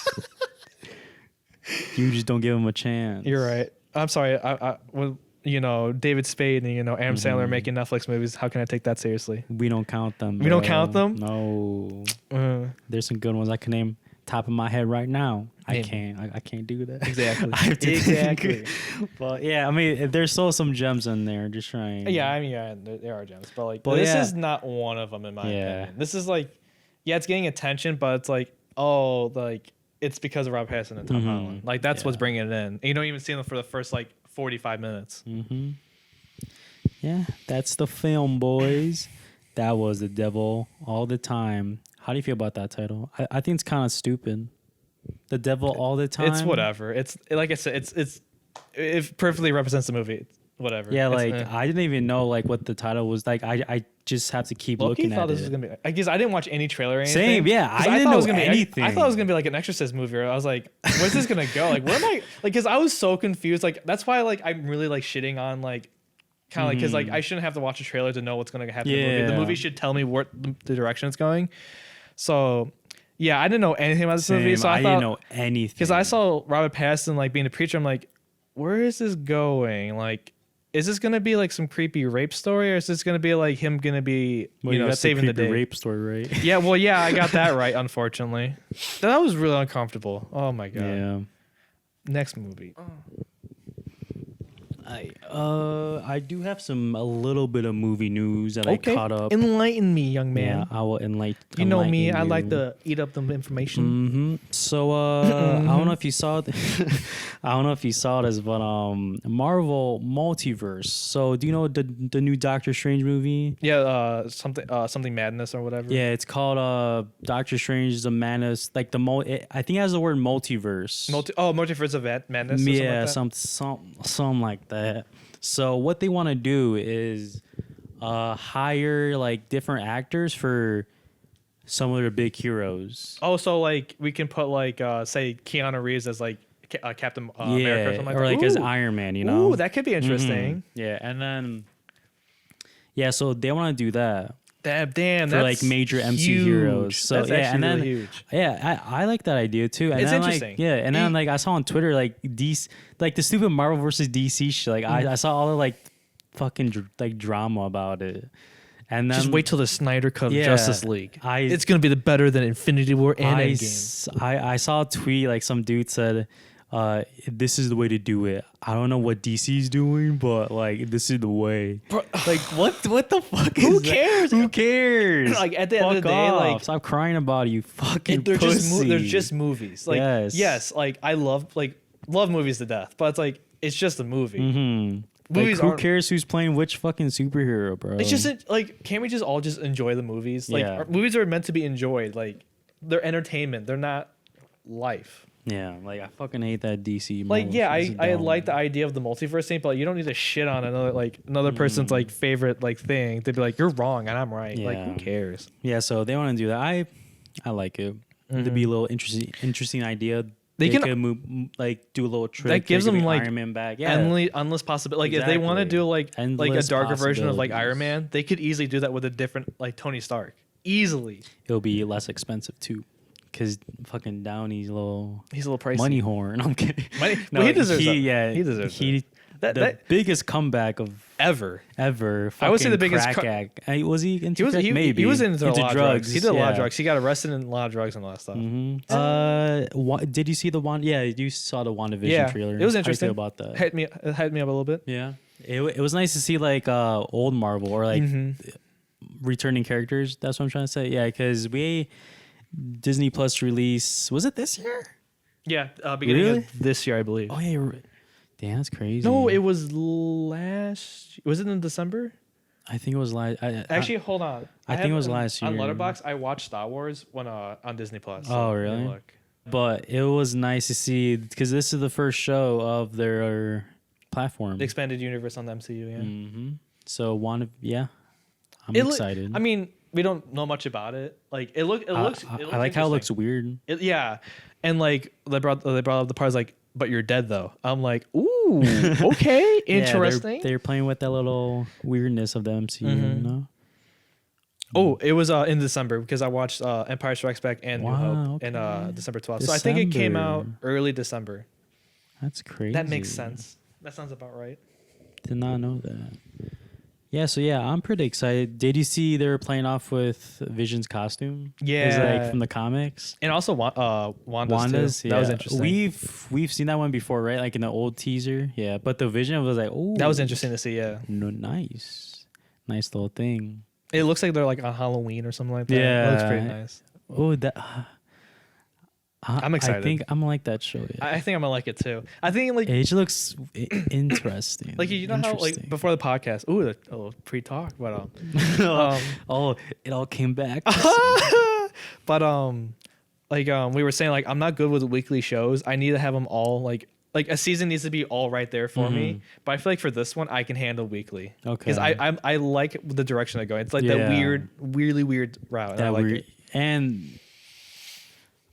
You just don't give them a chance. You're right. I'm sorry. I when David Spade and Adam Sandler making Netflix movies, how can I take that seriously? We don't count them. We don't bro. count them? No. Uh, There's some good ones I can name top of my head right now. I Name. can't. I can't do that. Exactly. I have to Exactly. think. But yeah, I mean, there's still some gems in there. Just trying. Yeah, I mean, there are gems, but But this yeah. is not one of them in my Yeah. opinion. This is like, yeah, it's getting attention, but it's like, oh, like it's because of Rob Pattinson and Tom Mhm. Holland. Like that's Yeah. what's bringing it in. And you don't even see them for the first like 45 minutes. Mm-hmm. Yeah, that's the film, boys. That was The Devil All the Time. How do you feel about that title? I think it's kind of stupid. The Devil All the Time. It's whatever. It's like I said, it perfectly represents the movie. It's whatever. Yeah, It's, like I didn't even know like what the title was. Like I just have to keep Loki looking thought at this it. was gonna be. I guess I didn't watch any trailer or anything. Same, yeah. 'Cause I didn't thought it know was gonna be- anything. I thought it was gonna be like an Exorcist movie. Or I was like, where's this gonna go? Like, where am I? Like, because I was so confused. Like, that's why like I'm really like shitting on like kind of like because like I shouldn't have to watch a trailer to know what's gonna happen in the movie. The Yeah. movie should tell me where the direction it's going. So yeah, I didn't know anything about this movie. So I I thought, didn't know anything. because I saw Robert Pattinson like being a preacher. I'm like, where is this going? Like, is this gonna be like some creepy rape story, or is this gonna be like him gonna be Well, you got saving the creepy day? rape story, right? Yeah, well, yeah, I got that right. Unfortunately, that was really uncomfortable. Oh my god. Yeah. Next movie. I do have a little bit of movie news that I caught up. Enlighten me, young man. Yeah, I will enlighten. You know me. I you. like to eat up the information. So I don't know if you saw I don't know if you saw this, but Marvel Multiverse. So do you know the new Doctor Strange movie? Yeah, something madness or whatever. Yeah, it's called Doctor Strange the Madness. Like I think it has the word multiverse. Multiverse of Madness. Yeah, or something something like that. So what they want to do is hire like different actors for some of their big heroes. Oh, so like we can put like say Keanu Reeves as like Captain America or something like or that. like as Iron Man, you know? Ooh, that could be interesting. Yeah, and then so they want to do that. Damn, for like major MC heroes. So that's and then really huge. I like that idea too. And it's then, interesting. Like, and then like I saw on Twitter like DC, like the stupid Marvel versus DC shit. Like I saw all the like fucking like drama about it. And then just wait till the Snyder Cut of Justice League. It's gonna be better than Infinity War and Endgame. I saw a tweet like some dude said, this is the way to do it. I don't know what DC's doing, but like this is the way. Bro, like what the fuck is who cares? Who cares? Like at the end of the day, like stop crying about it, you fucking they're pussy. they're just movies. Like yes, like I love movies to death, but it's just a movie. Movies like, who cares who's playing which fucking superhero, bro? It's just like, can't we just all just enjoy the movies? Like movies are meant to be enjoyed. Like they're entertainment. They're not life. Yeah, like I fucking hate that DC. Like I like the idea of the multiverse thing, but like, you don't need to shit on another person's like favorite like thing. They'd be like, you're wrong and I'm right. Yeah. Like who cares? Yeah, so they want to do that. I like it. It'd be a little interesting idea. They can move, like do a little trick that gives them like Iron Man back. Yeah, endless possibility. Like if they want to do like a darker version of like Iron Man, they could easily do that with a different like Tony Stark. Easily, it'll be less expensive too. Cause fucking Downey's he's a little pricey. Money horn. I'm kidding. No, he deserves it. Yeah, he deserves it. The biggest comeback of ever. I would say the biggest crack. Was he into crack? Maybe he was into a lot of drugs. He did a lot of drugs. He got arrested in a lot of drugs and a lot of stuff. Did you see the one? Yeah, you saw the WandaVision trailer. It was interesting. How do you feel about that? It hyped me up a little bit. Yeah, it was nice to see like old Marvel or like returning characters. That's what I'm trying to say. Yeah, because Disney Plus release, was it this year? Yeah, beginning of this year, I believe. Oh yeah, damn, that's crazy. No, it was last. Was it in December? I think it was last. Actually, hold on. I think it was last year. On Letterboxd, I watched Star Wars when on Disney Plus. So oh really? Look. But it was nice to see because this is the first show of their platform, the expanded universe on the MCU. Yeah. So I'm excited. I mean, we don't know much about it. Like it looks. I like how it looks weird. And like they brought up the parts like, but you're dead though. I'm like, ooh, okay, interesting. They're playing with that little weirdness of the MCU, you know. Oh, it was in December because I watched Empire Strikes Back and New Hope in December 12th. So I think it came out early December. That's crazy. That makes sense. That sounds about right. Did not know that. Yeah, so I'm pretty excited. Did you see they were playing off with Vision's costume? Yeah, it was like from the comics, and also Wanda's too. That was interesting. We've seen that one before, right? Like in the old teaser. Yeah, but the Vision was like, oh, that was interesting to see. Yeah, no, nice little thing. It looks like they're like on Halloween or something like that. Yeah, it looks pretty nice. Oh, that. I'm excited. I think I'm gonna like that show. Yeah. I think I'm gonna like it too. I think like it looks interesting. Like you know how like before the podcast, a little pre-talk, but it all came back. But we were saying like I'm not good with weekly shows. I need to have them all like a season needs to be all right there for me. But I feel like for this one I can handle weekly. Okay. Because I like the direction they're going. It's like that weirdly weird route. That I like weird it. and.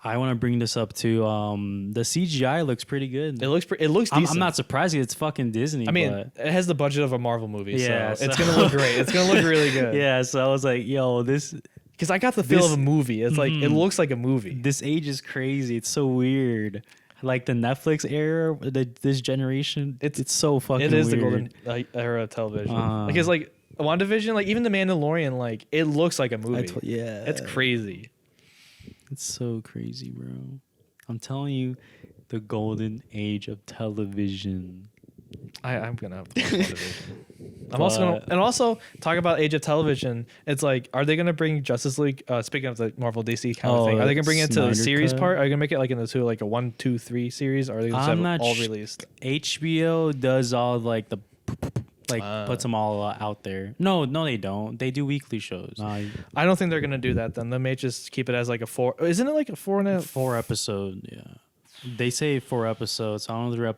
I want to bring this up too. The CGI looks pretty good. It looks decent. I'm not surprised. It's fucking Disney. I mean, it has the budget of a Marvel movie, so it's gonna look great. It's gonna look really good. Yeah. So I was like, yo, this because I got the feel of a movie. It's like it looks like a movie. This age is crazy. It's so weird. Like the Netflix era, this generation, it's so fucking. It is weird. the golden era of television. Because like WandaVision, like even the Mandalorian, like it looks like a movie. It's crazy. It's so crazy, bro. I'm telling you, the golden age of television. I'm gonna have to watch WandaVision. I'm also gonna, and also talk about age of television. It's like, are they gonna bring Justice League? Speaking of the Marvel DC kind of thing, are they gonna bring it into the Snyder series cut? part? Are they gonna make it like into like a 1, 2, 3 series? Or are they gonna I'm have not it all sh- released? HBO does all like the puts them all out there. No, they don't. They do weekly shows. I don't think they're gonna do that. Then they may just keep it as like a 4. Isn't it like a 4.5? 4 episode. Yeah, they say 4 episodes. I don't know.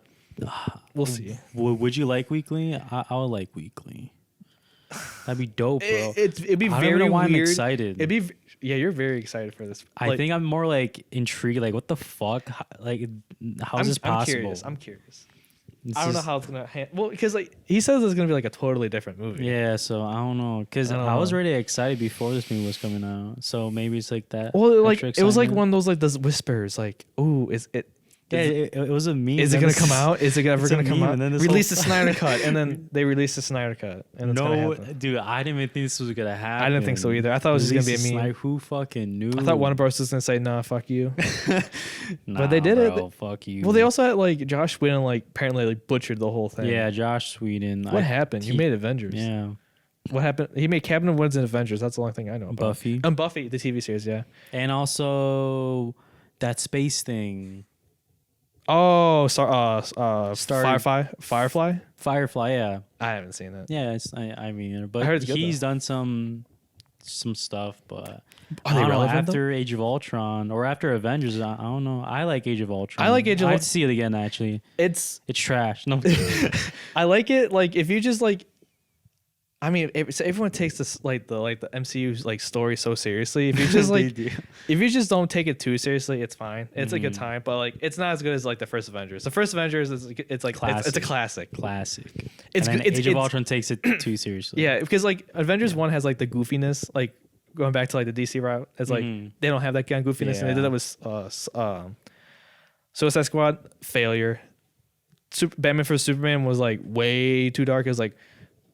We'll see. Would you like weekly? I would like weekly. That'd be dope, bro. It'd be I don't very even know why weird. I'm excited. It'd be yeah. You're very excited for this. I think I'm more like intrigued. Like, what the fuck? Like, how is this possible? I'm curious. It's I don't know just- how it's gonna. Well, because like he says it's gonna be like a totally different movie. Yeah, so I don't know. Because I don't I was know. already excited before this movie was coming out. So maybe it's like that. Well, like extra it was like excitement. one of those like those whispers, like, "Ooh, is it? Yeah, it was a meme. Is it then gonna this- come out? Is it ever it's a gonna come meme, out? and then this Release the whole- Snyder cut, and then they released the Snyder cut, and it's gonna No, happen. dude, I didn't even think this was gonna happen. I didn't think so either. I thought it was just gonna be a Release the meme. Snyder- Who fucking knew? I thought Warner Bros was gonna say, "Nah, fuck you." Nah, but they did it. bro, Fuck you. Well, they also had like Josh Whedon like apparently like butchered the whole thing. Yeah, Josh Sweden. What happened? You made Avengers. Yeah, What happened? He made Cabinet of Woods and Avengers. That's the only thing I know about. Buffy, And Buffy, the TV series. Yeah. and also that space thing. Oh, Firefly. Firefly. Yeah, I haven't seen it. yeah. I mean, but I heard it's good, he's done some stuff, but Are I they don't know, relevant, after Age of Ultron or after Avengers. I don't know. I like Age of Ultron. I like Age of I'd Ult- see it again. Actually, It's it's trash. No, I like it. Like if you just like, I mean, so everyone takes this like the MCU like story so seriously. If you just They like, do. if you just don't take it too seriously, it's fine. It's a good time, but like it's not as good as like the first Avengers. The first Avengers is it's like it's a classic. classic. It's and then good- it's- Age of it's- Ultron takes it too seriously. Yeah, because like Avengers 1 has like the goofiness, like going back to like the DC route. It's like they don't have that kind of goofiness, and they did Yeah. that with Suicide Squad, failure. Batman vs Superman was like way too dark. It was like,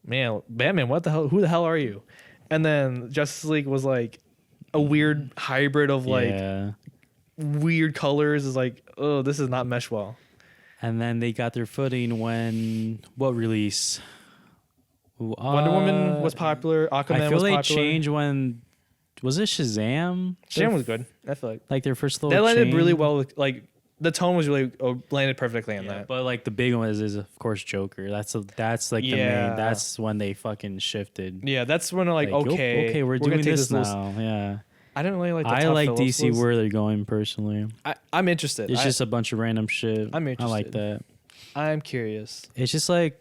man, Batman, what the hell? Who the hell are you? And then Justice League was like a weird hybrid of like Yeah. weird colors. Is like, oh, this is not mesh well. And then they got their footing when what release? Wonder Woman was popular. Aquaman I feel was they popular. changed when was it Shazam? Shazam was good. I feel like their first little. that landed change? really well. With, like the tone was really landed perfectly on Yeah, that. but like the big one is of course Joker. That's like the Yeah. main. That's when they fucking shifted. Yeah, that's when they're like, Like, okay, we're gonna doing take this little- now. Yeah, I didn't really like. The I Todd like Phillips DC was- where they're going personally. I'm interested. It's just a bunch of random shit. I'm I like interested. that. I'm curious. It's just like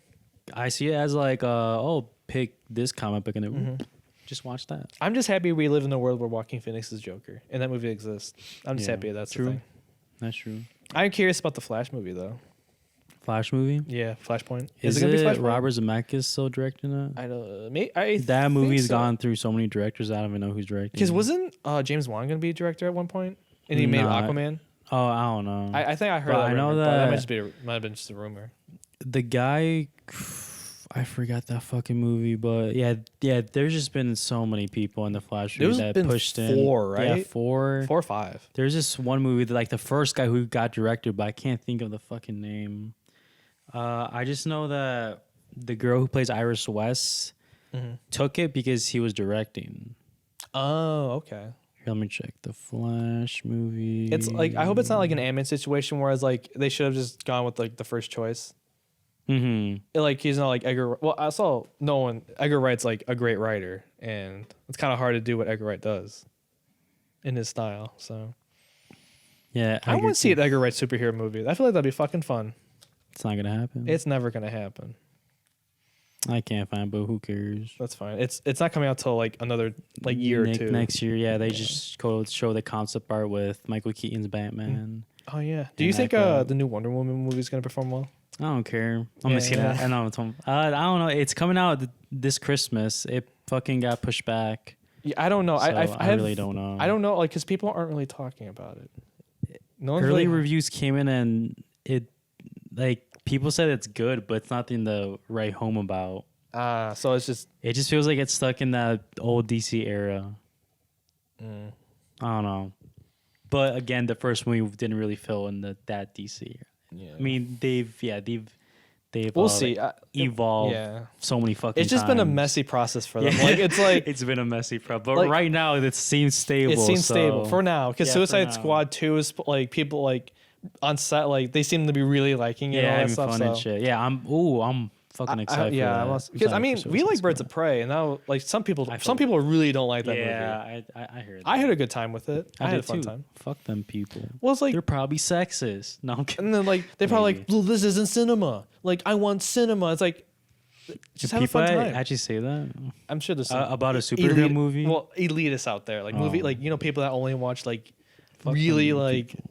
I see it as like pick this comic book and then Mm-hmm. just watch that. I'm just happy we live in a world where Joaquin Phoenix is Joker and that movie exists. I'm just Yeah, happy that's true. the thing. That's true. I'm curious about the Flash movie though. Flash movie. Yeah, Flashpoint. Is it gonna be it Flashpoint? Robert Zemeckis still directing it? I don't. That movie's gone through so many directors. I don't even know who's directing. Because it. wasn't James Wan gonna be a director at one point, and he made Nah. Aquaman? Oh, I don't know. I think I heard But that. I know rumor, but that that- might just be might have been just a rumor. The guy, I forgot that fucking movie, but yeah. There's just been so many people in the Flash movie There's that been pushed 4, in. Yeah, right? 4. 4 or 5. There's this one movie that like the first guy who got directed, but I can't think of the fucking name. I just know that the girl who plays Iris West took it because he was directing. Oh, okay. Here, let me check the Flash movie. It's like I hope it's not like an Ant-Man situation where it's like they should have just gone with like the first choice. Like he's not like Edgar. Well, I saw Edgar Wright's like a great writer, and it's kind of hard to do what Edgar Wright does in his style. So Yeah, I want to see an Edgar Wright superhero movie. I feel like that'd be fucking fun. It's not gonna happen. It's never gonna happen. I can't find, but who cares? That's fine. It's not coming out till like another like year or two. Next year. Yeah, they just show the concept art with Michael Keaton's Batman. Oh yeah. Do you And think that, the new Wonder Woman movie is gonna perform well? I don't care. I'm Yeah, just kidding. yeah. I know. I don't know. It's coming out this Christmas. It fucking got pushed back. Yeah, I don't know. So I really don't know. I don't know, like, because people aren't really talking about it. No one's Early really, reviews came in and it like people said it's good, but it's nothing to write home about. so it's just It just feels like it's stuck in that old DC era. Mm. I don't know. But again, the first movie didn't really fill in that DC era. yeah. I mean, they've they've We'll see. evolved so many fucking It's just times. been a messy process for them. Like it's like it's been a messy problem, but like, right now it seems stable. it seems stable for now because Yeah, for Suicide now. Squad 2 is like people like on set like they seem to be really liking it. Yeah, and all that having stuff. fun So. and shit. Yeah, I'm fucking excited. Yeah, for because I mean we like Birds Squad. of Prey, and now like some people feel- really don't like that movie. Yeah, I heard. I that. had a good time with it. I had did a fun too. time. Fuck them people. Well, it's like They're probably sexist. No, I'm kidding. and then like they're probably Maybe. like, well, this isn't cinema. Like I want cinema. It's like just have a people fun time. actually say that I'm sure there's some about a superhero movie. Well, elitists out there, like movie, Oh. like people that only watch like Fuck really them like people.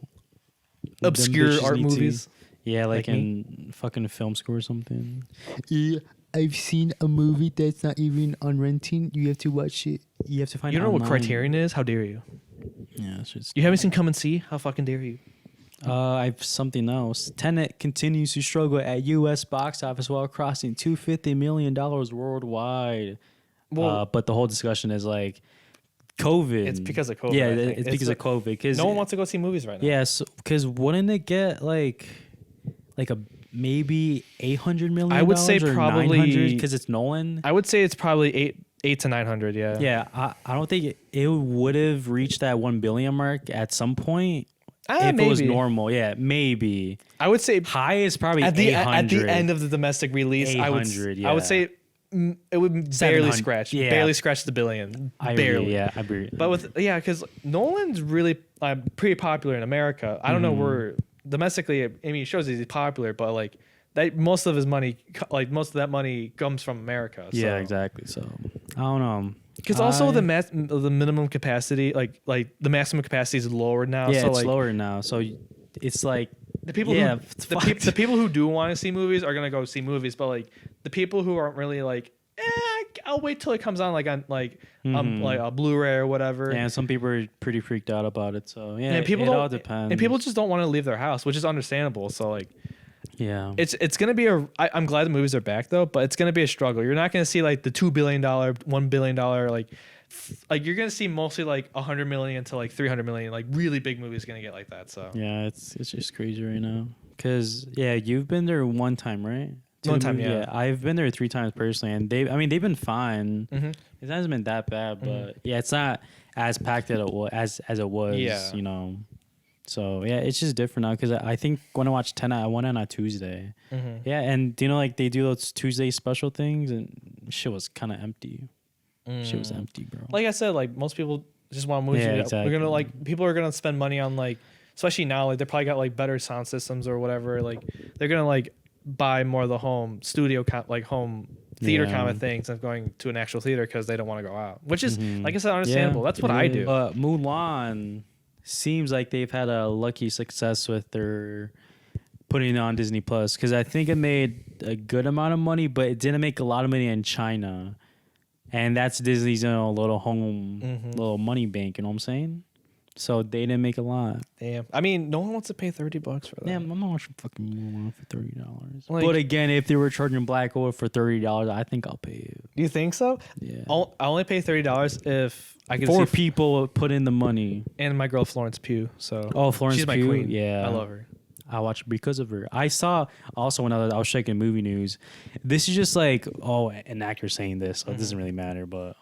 Them obscure bitches art need to- movies. Yeah, like Like me. in fucking film school or something. Yeah, I've seen a movie that's not even on renting. You have to watch it. You have to find. You it don't know what online. Criterion is? How dare you? Yeah, it's just. You haven't seen Come and See? How fucking dare you? I've something else. Tenet continues to struggle at U.S. box office while crossing $250 million worldwide. Well, But the whole discussion is like COVID. it's because of COVID. Yeah, I think. it's because of COVID. Cause No one wants to go see movies right now. Yes, because wouldn't it get like a maybe $800 million? I would say probably- because it's Nolan. I would say it's probably eight to 900. Yeah. Yeah, I don't think it would have reached that 1 billion mark at some point if maybe. it was normal. Yeah, maybe. I would say High is probably at 800. the end of the domestic release, I would 800, I would yeah. say it would barely 700, scratch, yeah. barely scratch the billion, I agree, barely. yeah, I agree. But with because Nolan's really pretty popular in America. I don't know where domestically. I mean, it shows he's popular, but like that most of his money, like most of that money, comes from America. So. Yeah, exactly. So I don't know. Because also the minimum capacity, like the maximum capacity is lower now. Yeah, so it's like, lower now. So it's like The people Yeah, who it's the, fucked. the people who do want to see movies are gonna go see movies, but like the people who aren't really like, I'll wait till it comes on like like a Blu-ray or whatever. yeah, some people are pretty freaked out about it. So yeah, And people it don't, all depends. and people just don't want to leave their house, which is understandable. So like, yeah, it's gonna be I'm glad the movies are back though, but it's gonna be a struggle. You're not gonna see like the $2 billion, $1 billion like you're gonna see mostly like 100 million to like 300 million, like really big movies gonna get like that. So yeah, it's just crazy right now. Cause yeah, you've been there one time, right? One time, yeah. I've been there 3 times personally, and they've been fine. Mm-hmm. It hasn't been that bad, but yeah, it's not as packed as it was. Yeah. You know. So yeah, it's just different now. Cause I think when I watched Tenet, I went on a Tuesday. Mm-hmm. Yeah, and do you know like they do those Tuesday special things, and shit was kind of empty. Shit was empty, bro. Like I said, like most people just want movies. Yeah, We're exactly. gonna like people are gonna spend money on like, especially now, like they probably got like better sound systems or whatever. Like they're gonna like buy more of the home studio like home theater Yeah. kind of things than going to an actual theater because they don't want to go out. Which is Mhm. like I said, understandable. That's what I do. Mulan seems like they've had a lucky success with their putting it on Disney Plus because I think it made a good amount of money, but it didn't make a lot of money in China. And that's Disney's little home, little money bank. You know what I'm saying? So they didn't make a lot. Damn. I mean, no one wants to pay $30 for that. Damn, I'm not watching fucking Mulan for $30. Like- but again, if they were charging Black Gold for $30, I think I'll pay it. Do you think so? Yeah. I only pay $30 if I can 4 see people put in the money. and my girl Florence Pugh. So Oh, Florence she's my Pugh? queen. Yeah. I love her. I watched because of her. I saw also when I was checking movie news. This is just like an actor saying this, so it doesn't really matter. But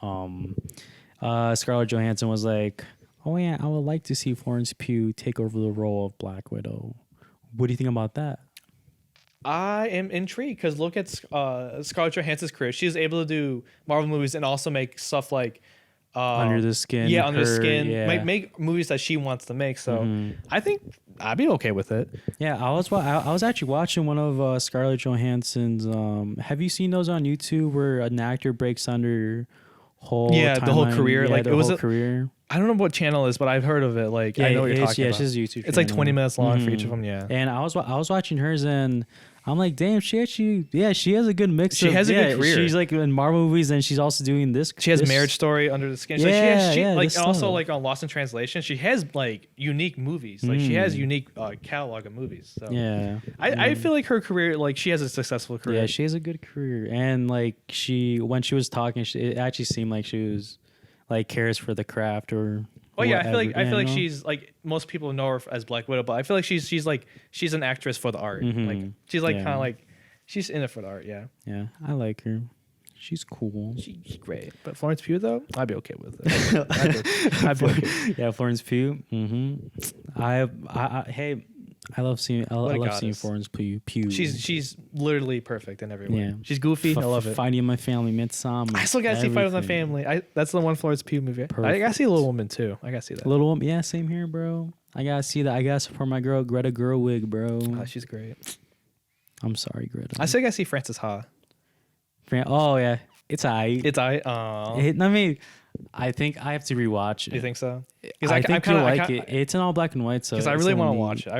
Scarlett Johansson was like, "Oh yeah, I would like to see Florence Pugh take over the role of Black Widow." What do you think about that? I am intrigued because look at Scarlett Johansson's career. She was able to do Marvel movies and also make stuff like Under the Skin. Yeah, Under the Her, Skin. Yeah. Make movies that she wants to make. So I think I'd be okay with it. Yeah, I was actually watching one of Scarlett Johansson's. Have you seen those on YouTube where an actor breaks under whole Yeah, the whole timeline? career, Yeah, like, the it was whole a- career. I don't know what channel it is, but I've heard of it. Like I know what you're talking Yeah, about. it's just YouTube. It's like channel. 20 minutes long for each of them. Yeah. And I was watching hers, and I'm like, damn, she has a good mix. She has a good career. She's like in Marvel movies, and she's also doing this. She has this- Marriage Story, Under the Skin. So Yeah, she yeah, like this and also stuff. like on Lost in Translation. She has like unique movies. Like she has unique catalog of movies. So Yeah, I feel like her career, like she has a successful career. yeah, she has a good career, and like when she was talking, it actually seemed like she was like cares for the craft or. Oh yeah, I feel like whatever, you know? she's like most people know her as Black Widow, but I feel like she's an actress for the art. Like she's like Yeah. kind of like She's in it for the art. Yeah, Yeah, I like her. She's cool. she's great. But Florence Pugh though, I'd be okay with it. I'd be okay. Yeah, Florence Pugh. Hey, I love seeing Florence Pugh. She's literally perfect in every way. Yeah. She's goofy. I love it. Fighting My Family, Midsummer. I still gotta see Fight with My Family. That's the one Florence Pugh movie. I gotta see Little Woman too. I gotta see that. Little Woman, yeah, same here, bro. I gotta see that. I gotta support my girl Greta Gerwig, bro. Oh, she's great. I'm sorry, Greta. I still gotta see Frances Ha. Oh yeah, it's aight. It's I. I mean, I think I have to rewatch it. You think so? I think you'll like it. It's in all black and white, so because I really want to watch it.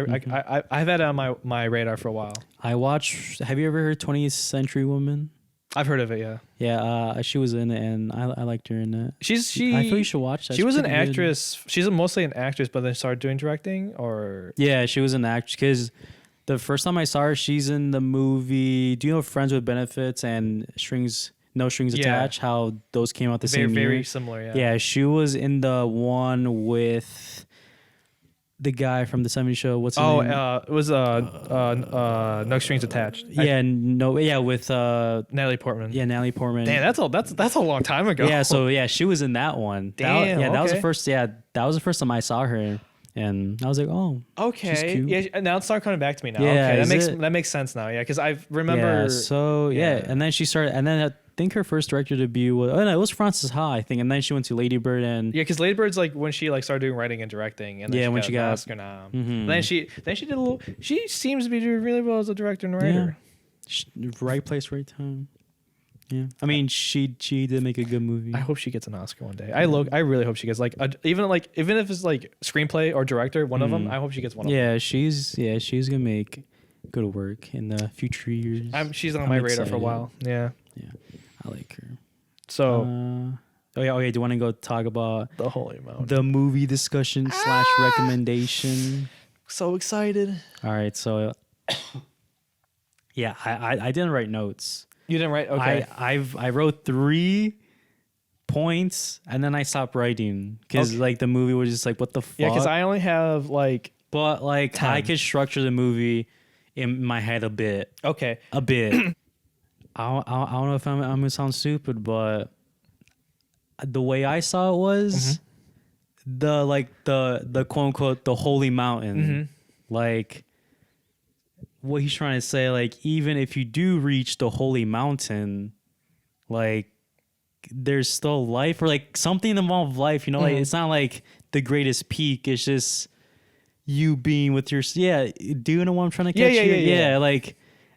I've had it on my radar for a while. I watched. Have you ever heard 20th Century Woman? I've heard of it. Yeah. Yeah, she was in it, and I liked her in it. She. I thought you should watch that. She was an actress. She's mostly an actress, but then started doing directing, or yeah, she was an actress because. The first time I saw her, she's in the movie. Do you know Friends with Benefits and No Strings Attached? How those came out the same year? Very similar. Yeah. Yeah, she was in the one with the guy from the '70s show. What's his name? It was No Strings Attached. With Natalie Portman. Yeah, Natalie Portman. Damn, that's a long time ago. Yeah, so she was in that one. Damn. That was the first. Yeah, that was the first time I saw her. And I was like, oh, okay, she's cute. yeah. Now it's starting coming back to me now. Yeah, okay, that makes sense now. Yeah, because I remember. Yeah, so and then she started, and then I think her first director debut was it was Frances Ha, I think, and then she went to Lady Bird and because Lady Bird's like when she started doing writing and directing, and then when she got an Oscar now. Mm-hmm. Then she did a little. She seems to be doing really well as a director and writer. Yeah. Right place, right time. Yeah, I mean, she did make a good movie. I hope she gets an Oscar one day. I really hope she gets even if it's like screenplay or director, one of them. I hope she gets one. Yeah, she's gonna make good work in the future years. She's on my radar for a while. Yeah, I like her. So, okay. Do you want to go talk about the Holy Mountain, the movie discussion / recommendation? So excited! All right, so yeah, I didn't write notes. You didn't write? Okay. I wrote 3 points and then I stopped writing because the movie was just like, what the fuck? Yeah, because I only have But 10. I could structure the movie in my head a bit. Okay. A bit. I don't know if I'm gonna sound stupid, but the way I saw it was the quote unquote the holy mountain, what he's trying to say, even if you do reach the holy mountain, there's still life or something involved life, it's not like the greatest peak. It's just you being with your, do you know what I'm trying to catch here? Yeah.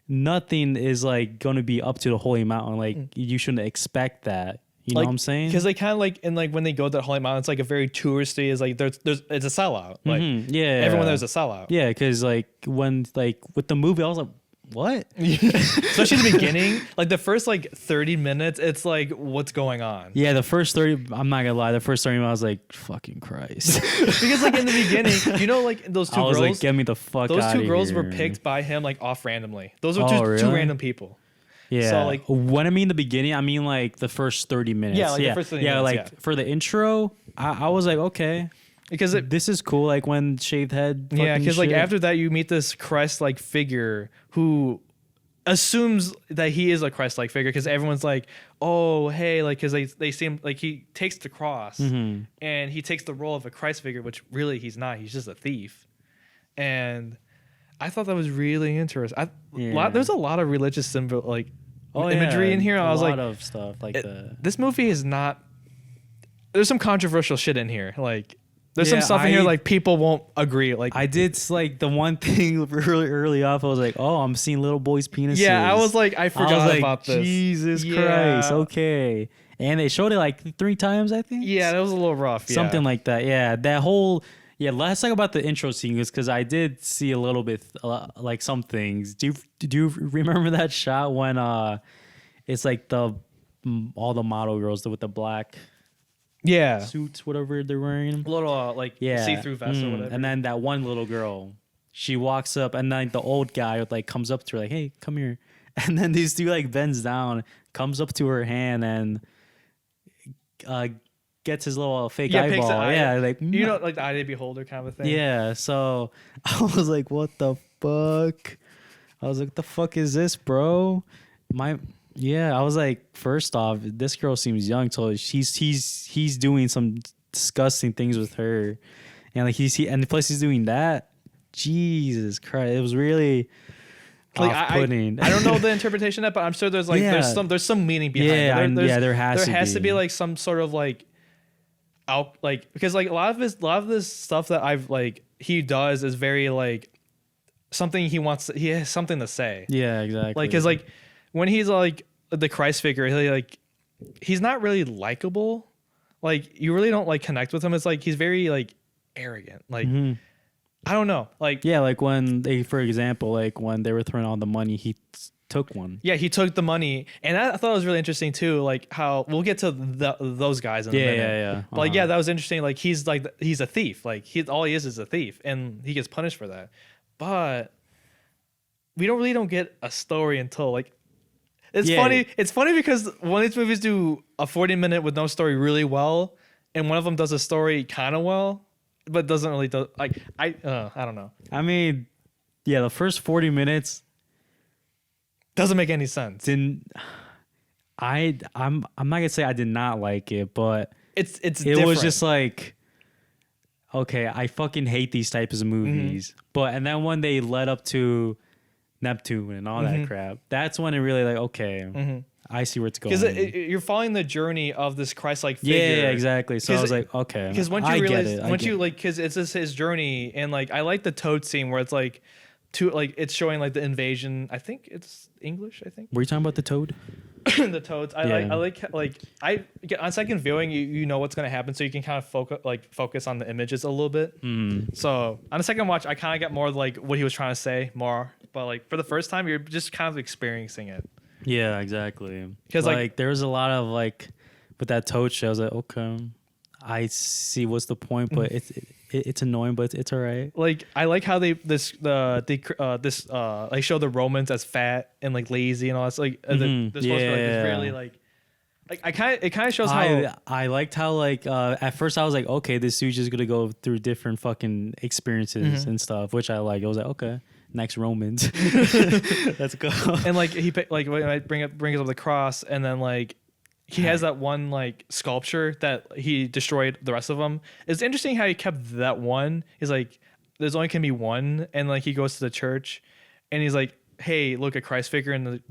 Nothing is going to be up to the holy mountain. You shouldn't expect that. You know what I'm saying? Because they kind of and when they go to the Holy Mountain, it's a very touristy. Is there's it's a sellout. Everyone there's a sellout. Yeah, because when with the movie, I was like, what? Especially the beginning, the first 30 minutes, it's what's going on? Yeah, the first 30. I'm not gonna lie, the first 30 minutes, I was like, fucking Christ. Because in the beginning, those two girls. I was get me the fuck. Those two girls here. were picked by him off randomly. Those were two random people. Yeah. So when I mean the beginning, I mean the first 30 minutes. Yeah, the first 30 minutes. For the intro, I was like, okay, because this is cool. When shaved head. Yeah, because after that you meet this Christ-like figure who assumes that he is a Christ-like figure because everyone's oh hey, because they seem he takes the cross and he takes the role of a Christ figure, which really he's not. He's just a thief, and I thought that was really interesting. There's a lot of religious symbol imagery in here. I was a lot of stuff that. This movie is not. There's some controversial shit in here. There's some stuff in here people won't agree. I did the one thing really early off. I was like, oh, I'm seeing little boys' penises. Yeah, I was I forgot about this. Jesus Christ. Okay, and they showed it 3 times. I think. Yeah, that was a little rough. Something like that. Yeah, that whole. Yeah, let's talk about the intro scene because I did see a little bit some things. Do you remember that shot when it's all the model girls with the black suits, whatever they're wearing, little see-through vest or whatever, and then that one little girl, she walks up and then the old guy comes up to her hey, come here, and then these two bends down, comes up to her hand and gets his little fake eyeball. The eye of the beholder kind of thing. Yeah, so I was like, what the fuck? I was like, "What the fuck is this, bro?" I was like, first off, this girl seems young, so he's doing some disgusting things with her, and like and plus he's doing that. Jesus Christ, it was really Like off-putting. I don't know the interpretation of that, but I'm sure there's like there's some meaning behind it. There has to be like some sort of like because like a lot of this stuff that I've like he does is very like something he has something to say. Yeah, exactly. Like cuz like when he's like the Christ figure, he's not really likable. Like you really don't like connect with him. It's like he's very like arrogant. Like I don't know. Like like when for example, like when they were throwing all the money, he took one. Yeah, he took the money, and I thought it was really interesting too. Like how we'll get to those guys in a minute. Yeah. But like, that was interesting. Like he's a thief. Like all he is a thief, and he gets punished for that. But we don't get a story until like it's funny. It's funny because one of these movies do a 40-minute with no story really well, and one of them does a story kind of well, but doesn't really do like I don't know. I mean, yeah, the first 40 minutes. Doesn't make any sense. I'm not gonna say I did not like it, but it was just like, okay, I fucking hate these types of movies. But and then when they led up to Neptune and all that crap, that's when it really like, okay, I see where it's going. Because you're following the journey of this Christ-like figure. Yeah, exactly. So I was like, okay, because once you realize, because it's just his journey, and like I like the toad scene where it's like. It's showing like the invasion. I think it's English. I think. Were you talking about the toad? The toads. I like on second viewing, you know what's gonna happen, so you can kind of focus on the images a little bit. So on the second watch, I kind of got more like what he was trying to say more, but like for the first time, you're just kind of experiencing it. Yeah, exactly. Because like there was a lot of like with that toad show. I was like, okay, I see what's the point, but it's annoying, but it's all right. Like I like how they show the Romans as fat and like lazy and all that. So, like they're supposed to be like this really like it kind of shows how I liked how like at first I was like, okay, this dude's just gonna go through different fucking experiences and stuff, which I like. I was like, okay, next Romans, let's go. And like he like when I brings up the cross, and then like. He has that one like sculpture that he destroyed the rest of them. It's interesting how he kept that one. He's like, there's only can be one, and like he goes to the church, and he's like, hey, look, a Christ figure, and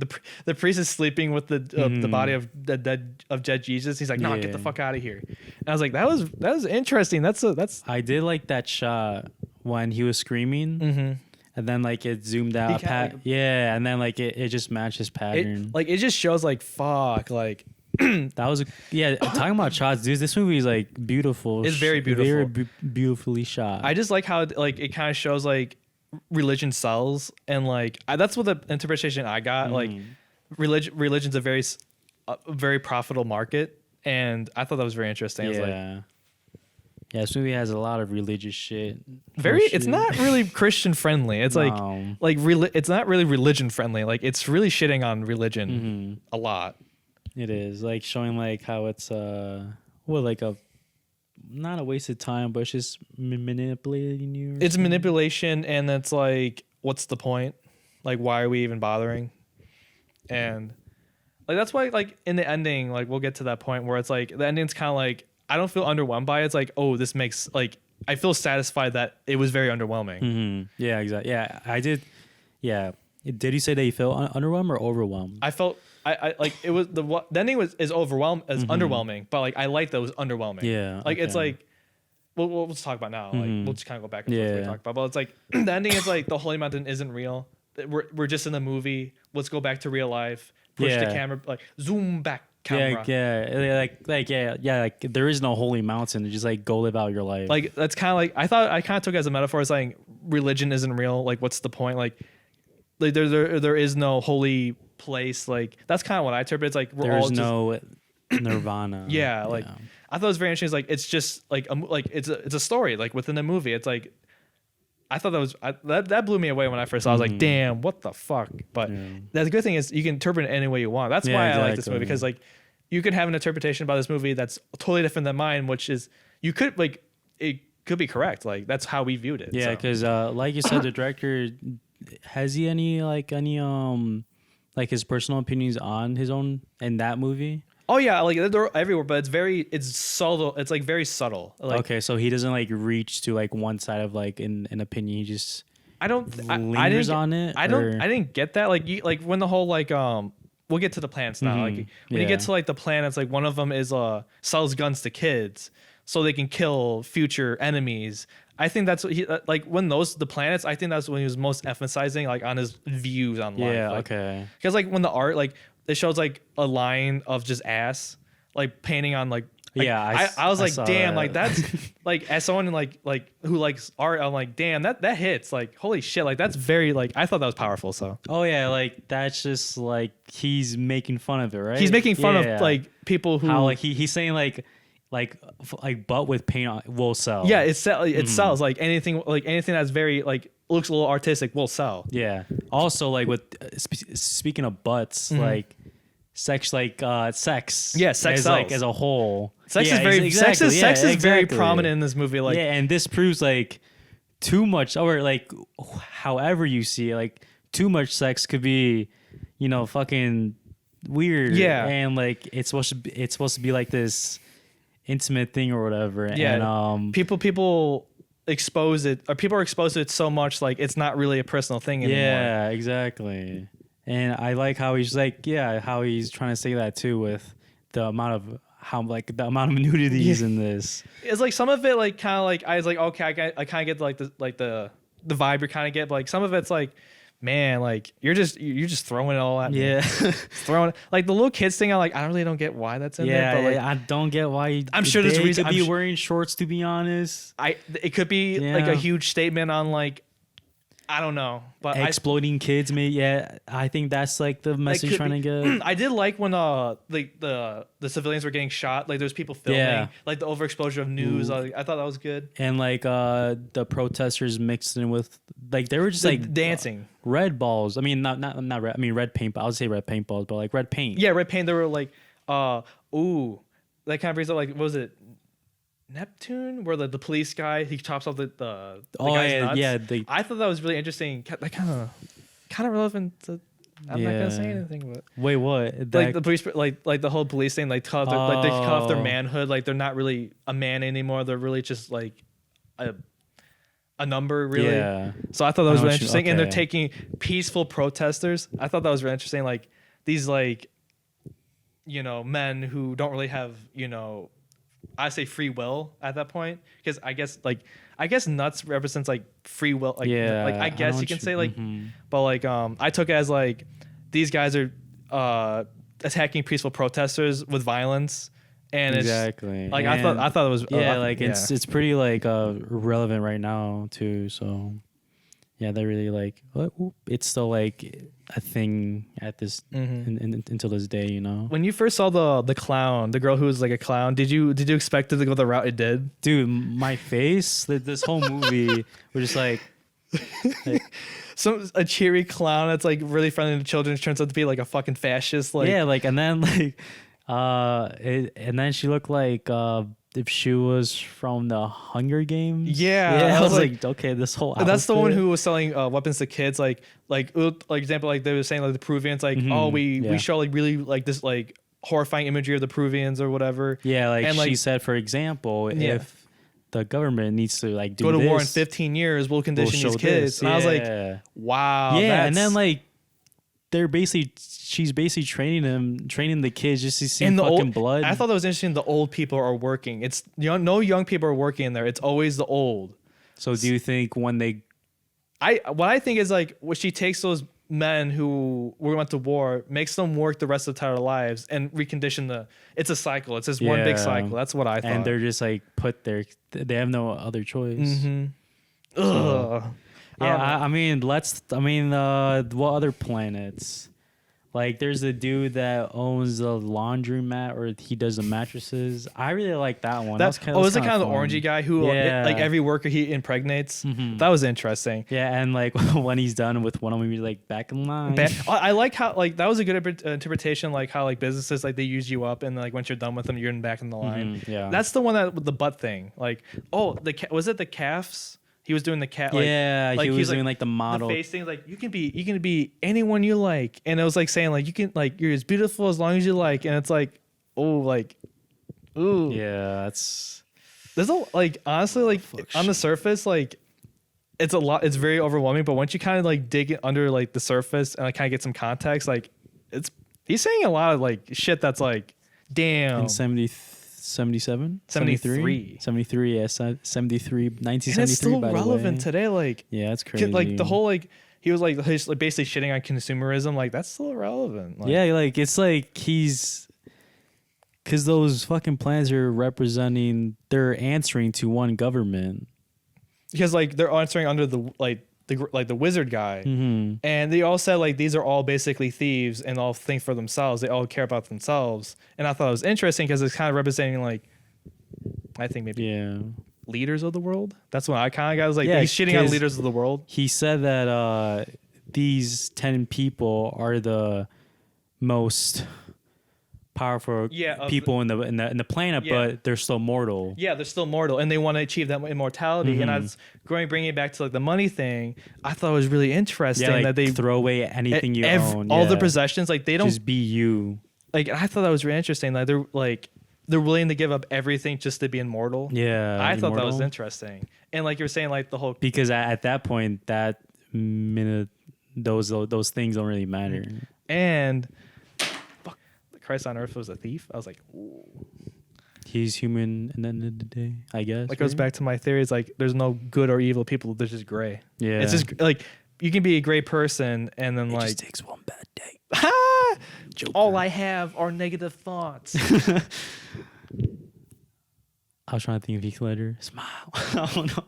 the priest is sleeping with the body of dead Jesus. He's like, no, get the fuck out of here. And I was like, that was interesting. That's I did like that shot when he was screaming. And then like it zoomed out, and then like it just matched his pattern. It just shows like fuck like. That was talking about shots, dude. This movie is like beautiful. It's very beautiful, beautifully shot. I just like how like it kind of shows like religion sells, and like that's what the interpretation I got. Like religion's a very profitable market, and I thought that was very interesting. Yeah, this movie has a lot of religious shit. It's not really Christian friendly. It's it's not really religion friendly. Like it's really shitting on religion a lot. It is like showing like how it's like a not a waste of time, but it's just manipulating you. It's manipulation, and it's like, what's the point? Like, why are we even bothering? And like that's why like in the ending, like we'll get to that point where it's like the ending's kind of like I don't feel underwhelmed by it. It's like, oh, this makes like I feel satisfied that it was very underwhelming. Yeah, exactly. Yeah, I did. Yeah, did you say that you felt underwhelmed or overwhelmed? I felt. I like it was the ending is underwhelming, but like I like that it was underwhelming. Yeah, like it's like we'll just talk about now. Like we'll just kind of go back and forth what we talk about. But it's like the ending is like the Holy Mountain isn't real. We're just in the movie. Let's go back to real life. Push the camera, like zoom back camera. Like there is no holy mountain. Just like go live out your life. Like that's kind of like I kind of took it as a metaphor. It's like religion isn't real. Like what's the point? Like there is no holy place. Like that's kind of what I interpret. It's like there's no nirvana. I thought it was very interesting. It's like it's just like it's a story like within the movie. It's like I thought that was that blew me away when I first saw it. I was like, damn, what the fuck? But the good thing is you can interpret it any way you want. That's why I like this movie, because like you could have an interpretation about this movie that's totally different than mine, which is you could like it could be correct. Like that's how we viewed it. Yeah, because like you said, the director has he any like his personal opinions on his own in that movie? Oh yeah, like they're everywhere, but it's subtle. It's like very subtle. Like, Okay, so he doesn't like reach to like one side of like an opinion. He just I lingers on it. I didn't get that. Like like when the whole like we'll get to the planets now. Like when you get to like the planets, like one of them is sells guns to kids so they can kill future enemies. I think that's what he like when the planets. I think that's when he was most emphasizing like on his views on life. Yeah, like, okay. Because like when the art like it shows like a line of just ass like painting on like yeah, I was like damn that. like that's like as someone like who likes art I'm like damn that hits like holy shit like that's very like I thought that was powerful. So Oh yeah, like that's just like he's making fun of it, right? he's making fun Yeah. of like people who how like he's saying like butt with paint on will sell. yeah it sells like anything that's very like looks a little artistic will sell. Yeah. Also, like with speaking of butts, like sex, sex. Yeah, sex as, sells. like as a whole. Sex Yeah, is very exactly, sex is very exactly. prominent in this movie. Like yeah, and this proves like too much, or like however you see it, like too much sex could be, fucking weird. Yeah. and like it's supposed to be like this intimate thing or whatever. yeah, and people expose it or people are exposed to it so much like it's not really a personal thing anymore. yeah, exactly. And I like how he's like, how he's trying to say that too with the amount of nudities in this. It's like some of it like kind of like I was like okay I kind of get like the vibe you kind of get, but like some of it's like man like you're just throwing it all at me. Yeah. Throwing like the little kids thing I really don't get why that's in there, but like I don't get why. I'm sure there's a reason could be wearing shorts, to be honest. it could be like a huge statement on like I don't know, but Exploiting kids, maybe. Yeah, I think that's like the message trying to get. I did like when the civilians were getting shot. Like there's people filming, like the overexposure of news. I thought that was good. And like the protesters mixed in with like they were just like dancing. Red balls. I mean not red. I mean red paint. I would say red paint balls, but like red paint. Yeah, red paint. They were like, ooh, that kind of brings up like what was it? Neptune, where the police guy he chops off the guy's nuts. Yeah. I thought that was really interesting. That kind of relevant to. I'm not gonna say anything, but wait, what? Like the police, like the whole police thing, like they cut off their manhood. Like they're not really a man anymore. They're really just like a number, really. Yeah. So I thought that was really interesting. And they're taking peaceful protesters. I thought that was really interesting. Like these men who don't really have I say free will at that point, because I guess nuts represents like free will. Like, like I guess you can say like, but like I took it as like these guys are attacking peaceful protesters with violence, and exactly. It's like I thought it was it's pretty like relevant right now too. So yeah, they're really like it's still like a thing at this until this day, When you first saw the clown, the girl who was like a clown, did you expect it to go the route it did? Dude, my face, this whole movie was just like a cheery clown that's like really friendly to children turns out to be like a fucking fascist. Like and then and then she looked like if she was from the Hunger Games. Yeah, I was like, okay, this whole outfit. That's the one who was selling weapons to kids. Like example, like they were saying like the Peruvians, like we show like really like this like horrifying imagery of the Peruvians or whatever. Yeah, like she said, for example, if the government needs to like go to war in 15 years, we'll condition these kids. And I was like, wow. Yeah, and then like she's basically training the kids just to see fucking blood. I thought that was interesting. The old people are working. It's no young people are working in there. It's always the old. So do you think when what I think is like when she takes those men who went to war, makes them work the rest of their lives and recondition it's a cycle. It's just one big cycle. That's what I thought. And they're just like they have no other choice. Ugh. Yeah, I mean, what other planets? Like, there's a dude that owns a laundromat, or he does the mattresses. I really like that one. Was it kind of the orangey guy who, like, every worker he impregnates? That was interesting. Yeah, and like when he's done with one of them, he's like back in line. I like how like that was a good interpretation, like how like businesses like they use you up, and like once you're done with them, you're back in the line. Yeah, that's the one with the butt thing. Like, was it the calves? he was doing the cat. Like, yeah, like he was doing like the the model. face thing. Like you can be anyone you like, and it was like saying like you can like you're as beautiful as long as you like, and it's like oh like ooh Yeah, that's there's a like honestly like on the surface like it's a lot. It's very overwhelming, but once you kind of like dig it under like the surface and like kind of get some context, like he's saying a lot of like shit that's like damn. in 77? 73. 73, yeah, 73, 1973, And it's still by relevant the way. today. Like, Yeah, it's crazy. like the whole like he was like he's like, basically shitting on consumerism. Like that's still relevant. Like, yeah, like it's like he's because those fucking plans are they're answering to one government. because like they're answering under the the wizard guy, and they all said like these are all basically thieves and all think for themselves. They all care about themselves, and I thought it was interesting because it's kind of representing like I think maybe leaders of the world. That's what I kind of got. I was like he's shitting on leaders of the world. He said that these 10 people are the most powerful people in the planet, but they're still mortal. Yeah, they're still mortal, and they want to achieve that immortality. And I was bringing it back to like the money thing. I thought it was really interesting like that they throw away anything you own, all the possessions. Like they don't just be you. Like I thought that was really interesting. Like they're willing to give up everything just to be immortal. Yeah, I thought that was interesting. And like you're saying, like the whole because at that point, that minute, those things don't really matter. And Christ on Earth was a thief. I was like, ooh. He's human at the end of the day, I guess. That goes back to my theory. It's like there's no good or evil people. There's just gray. Yeah, it's just like you can be a great person and then it like just takes one bad day. All I have are negative thoughts. I was trying to think of Heath Ledger. Smile. I don't know.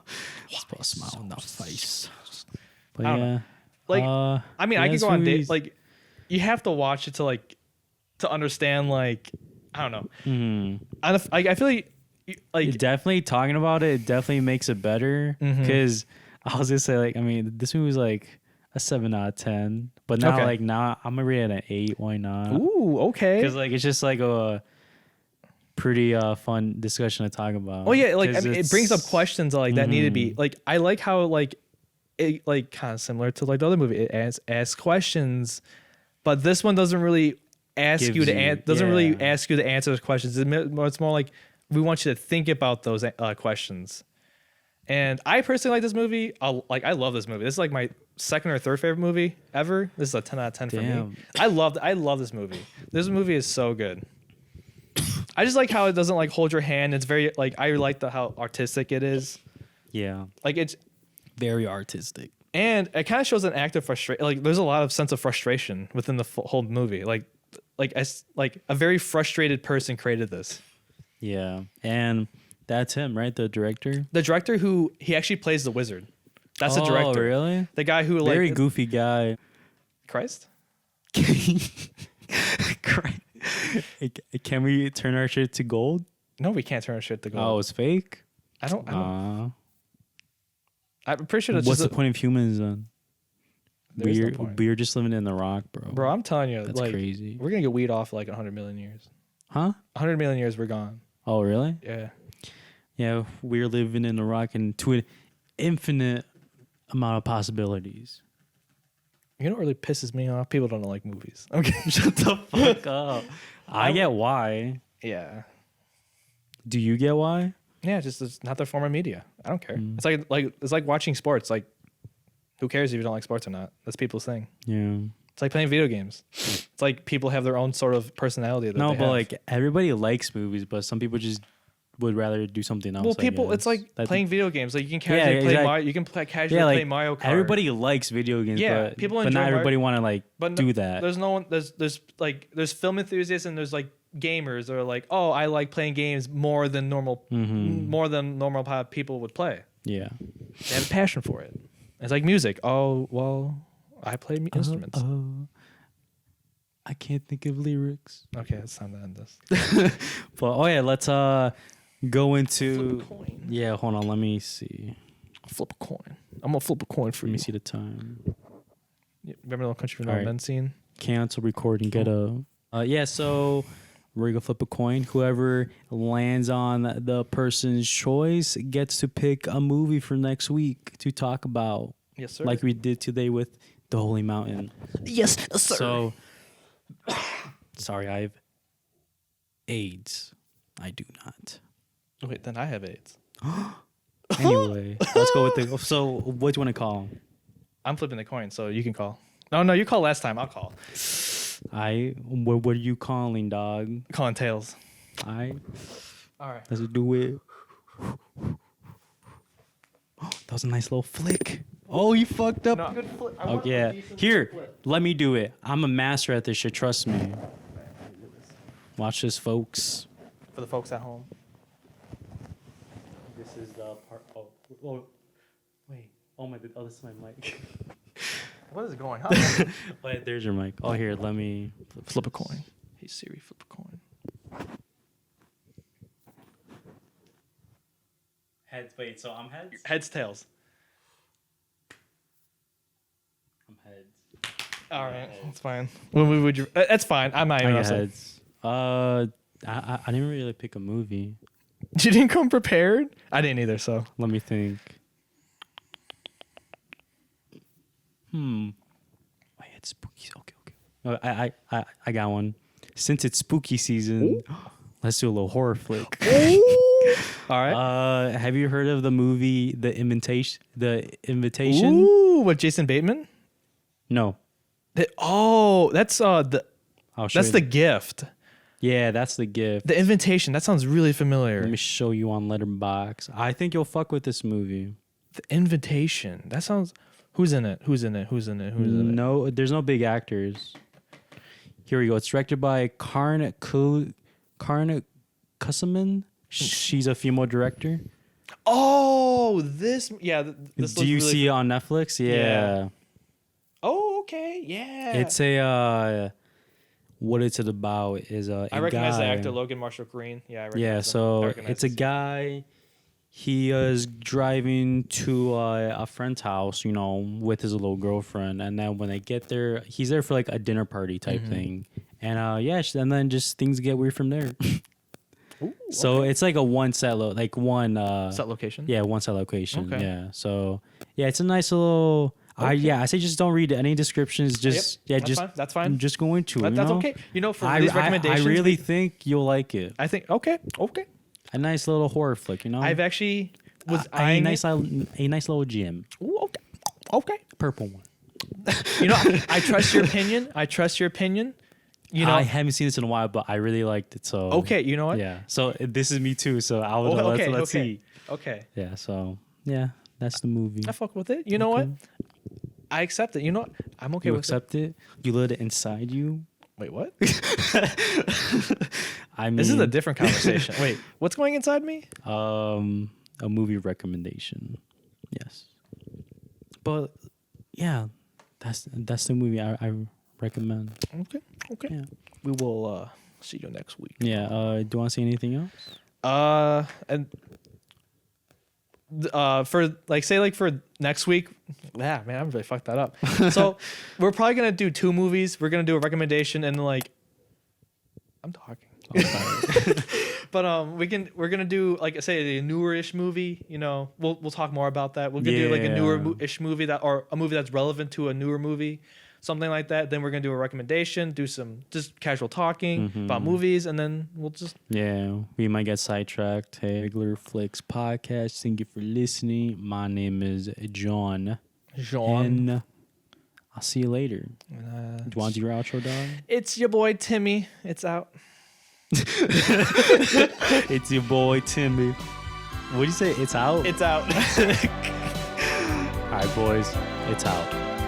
Just put a smile on that face. But yeah, like I mean, I could go on dates. Like you have to watch it to understand. Like I don't know. I feel like definitely talking about it definitely makes it better. Because I was gonna say like I mean this movie was like a 7 out of 10, but now now I'm gonna rate it an 8. Why not? Ooh, okay. Because like it's just like a pretty fun discussion to talk about. Oh yeah, like I mean, it brings up questions like that need to be like. I like how like it like kind of similar to like the other movie. It asks questions, but this one doesn't really ask you to really ask you to answer those questions. It's more like we want you to think about those questions. And I personally like this movie. I love this movie. This is like my second or third favorite movie ever. This is a 10 out of 10 for me. I love this movie. This movie is so good. I just like how it doesn't like hold your hand. It's very like I like how artistic it is. Yeah, like it's very artistic, and it kind of shows an act of frustration. Like there's a lot of sense of frustration within the whole movie. Like a very frustrated person created this. Yeah, and that's him, right? The director. The director who he actually plays the wizard. That's the director. Oh, really? The guy who like very goofy guy. Christ. Can we turn our shit to gold? No, we can't turn our shit to gold. Oh, it's fake? I don't I'm pretty sure that's what's the point of humans then? No point. We're just living in the rock, bro. Bro, I'm telling you, that's like, crazy. We're gonna get weed off like 100 million years. Huh? 100 million years, we're gone. Oh, really? Yeah. Yeah, we're living in the rock and to an infinite amount of possibilities. You know what really pisses me off? People don't like movies. Okay, shut the fuck up. I get why. Yeah. Do you get why? Yeah, just it's not their form of media. I don't care. It's like watching sports. Like, who cares if you don't like sports or not? That's people's thing. Yeah. It's like playing video games. It's like people have their own sort of personality. No, but like everybody likes movies, but some people just would rather do something else. Well, people, it's like playing video games. Like you can casually play Mario. You can casually play Mario Kart. Everybody likes video games. Yeah, but, people enjoy. But not everybody want to like do that. There's no one. There's film enthusiasts and there's like gamers that are like, oh, I like playing games more than normal people would play. Yeah, they have a passion for it. It's like music. Oh well, I play instruments. I can't think of lyrics. Okay, it's time to end this. But let's go into. Flip a coin. Yeah, hold on. Let me see. Flip a coin. I'm gonna flip a coin for you. Let me see the time. Remember the Country for Old Men scene? Cancel recording. Get a. So We're gonna flip a coin. Whoever lands on the person's choice gets to pick a movie for next week to talk about. Yes, sir. Like we did today with The Holy Mountain. Yes, sir. So, sorry, I have AIDS. I do not. Wait, then I have AIDS. Anyway, let's go with the. So, what do you want to call? I'm flipping the coin, so you can call. No, you call last time. I'll call. What are you calling, dog? Calling tails. All All right. let's do it. That was a nice little flick. Oh, you fucked up. No, good flip. Oh, yeah. Here, let me do it. I'm a master at this shit. Trust me. Watch this, folks. For the folks at home. This is the part. Oh, wait. Oh my. Oh, this is my mic. What is going on? Wait, there's your mic. Oh, here. Let me Flip a coin. Hey Siri, flip a coin. Heads. Wait. So I'm heads. Heads, tails. I'm heads. All right, that's fine. When would you? That's fine. I'm not even I got upset. heads. I didn't really pick a movie. You didn't come prepared. I didn't either. So Let me think. Wait, it's spooky. Okay. I got one. Since it's spooky season, let's do a little horror flick. all right. Have you heard of the movie The Invitation? The Invitation? Ooh, what Jason Bateman? No. That's the I'll show that's you. the gift. Yeah, that's the gift. The Invitation. That sounds really familiar. Let me show you on Letterboxd. I think you'll fuck with this movie. The Invitation. That sounds. Who's in it? Who's in it? No, there's no big actors. Here we go. It's directed by Karna Kussaman. She's a female director. Oh, this. Yeah. This Do you really see it on Netflix? Yeah. Oh, okay. Yeah. It's a what it's about is a I recognize guy. the actor Logan Marshall Green. Yeah. I recognize Yeah, him. I so recognize it's a his- guy. He is driving to a friend's house, with his little girlfriend, and then when they get there, he's there for like a dinner party type thing, and and then just things get weird from there. Ooh, So it's like a one set set location. Yeah, one set location. Okay. Yeah. So yeah, it's a nice little. I say just don't read any descriptions. Just That's fine. That's fine. Just go into it. That's you know? okay. For I, these I recommendations, really think you'll like it. I think okay. A nice little horror flick, I've actually was a eyeing nice little gem, Ooh, okay. purple one. I trust your opinion. I haven't seen this in a while, but I really liked it. So Okay, you know what? yeah. So this is me too. So I was let's see. Okay. Yeah. So yeah, that's the movie. I fuck with it. You know what? I accept it. You know what? I'm okay You with accept it. You let it inside you. Wait, what? I mean, This is a different conversation. Wait, what's going inside me? a movie recommendation. Yes. But yeah, that's the movie I recommend. Okay. Yeah. We will see you next week. Yeah. Do you want to say anything else? And for for next week, yeah, man, I'm really fucked that up. So we're probably gonna do 2 movies. We're gonna do a recommendation and I'm talking. Oh, sorry. But we're gonna do a newer-ish movie. We'll talk more about that. We're gonna do a newer-ish movie or a movie that's relevant to a newer movie, something like that. Then we're gonna do a recommendation, do some just casual talking about movies, and then we'll just we might get sidetracked. Hey, Regular Flicks podcast. Thank you for listening. My name is John. And I'll see you later. Do you want to do your outro, dog? It's your boy Timmy. It's out. It's your boy Timmy. What'd you say? It's out? It's out. All right, boys. It's out.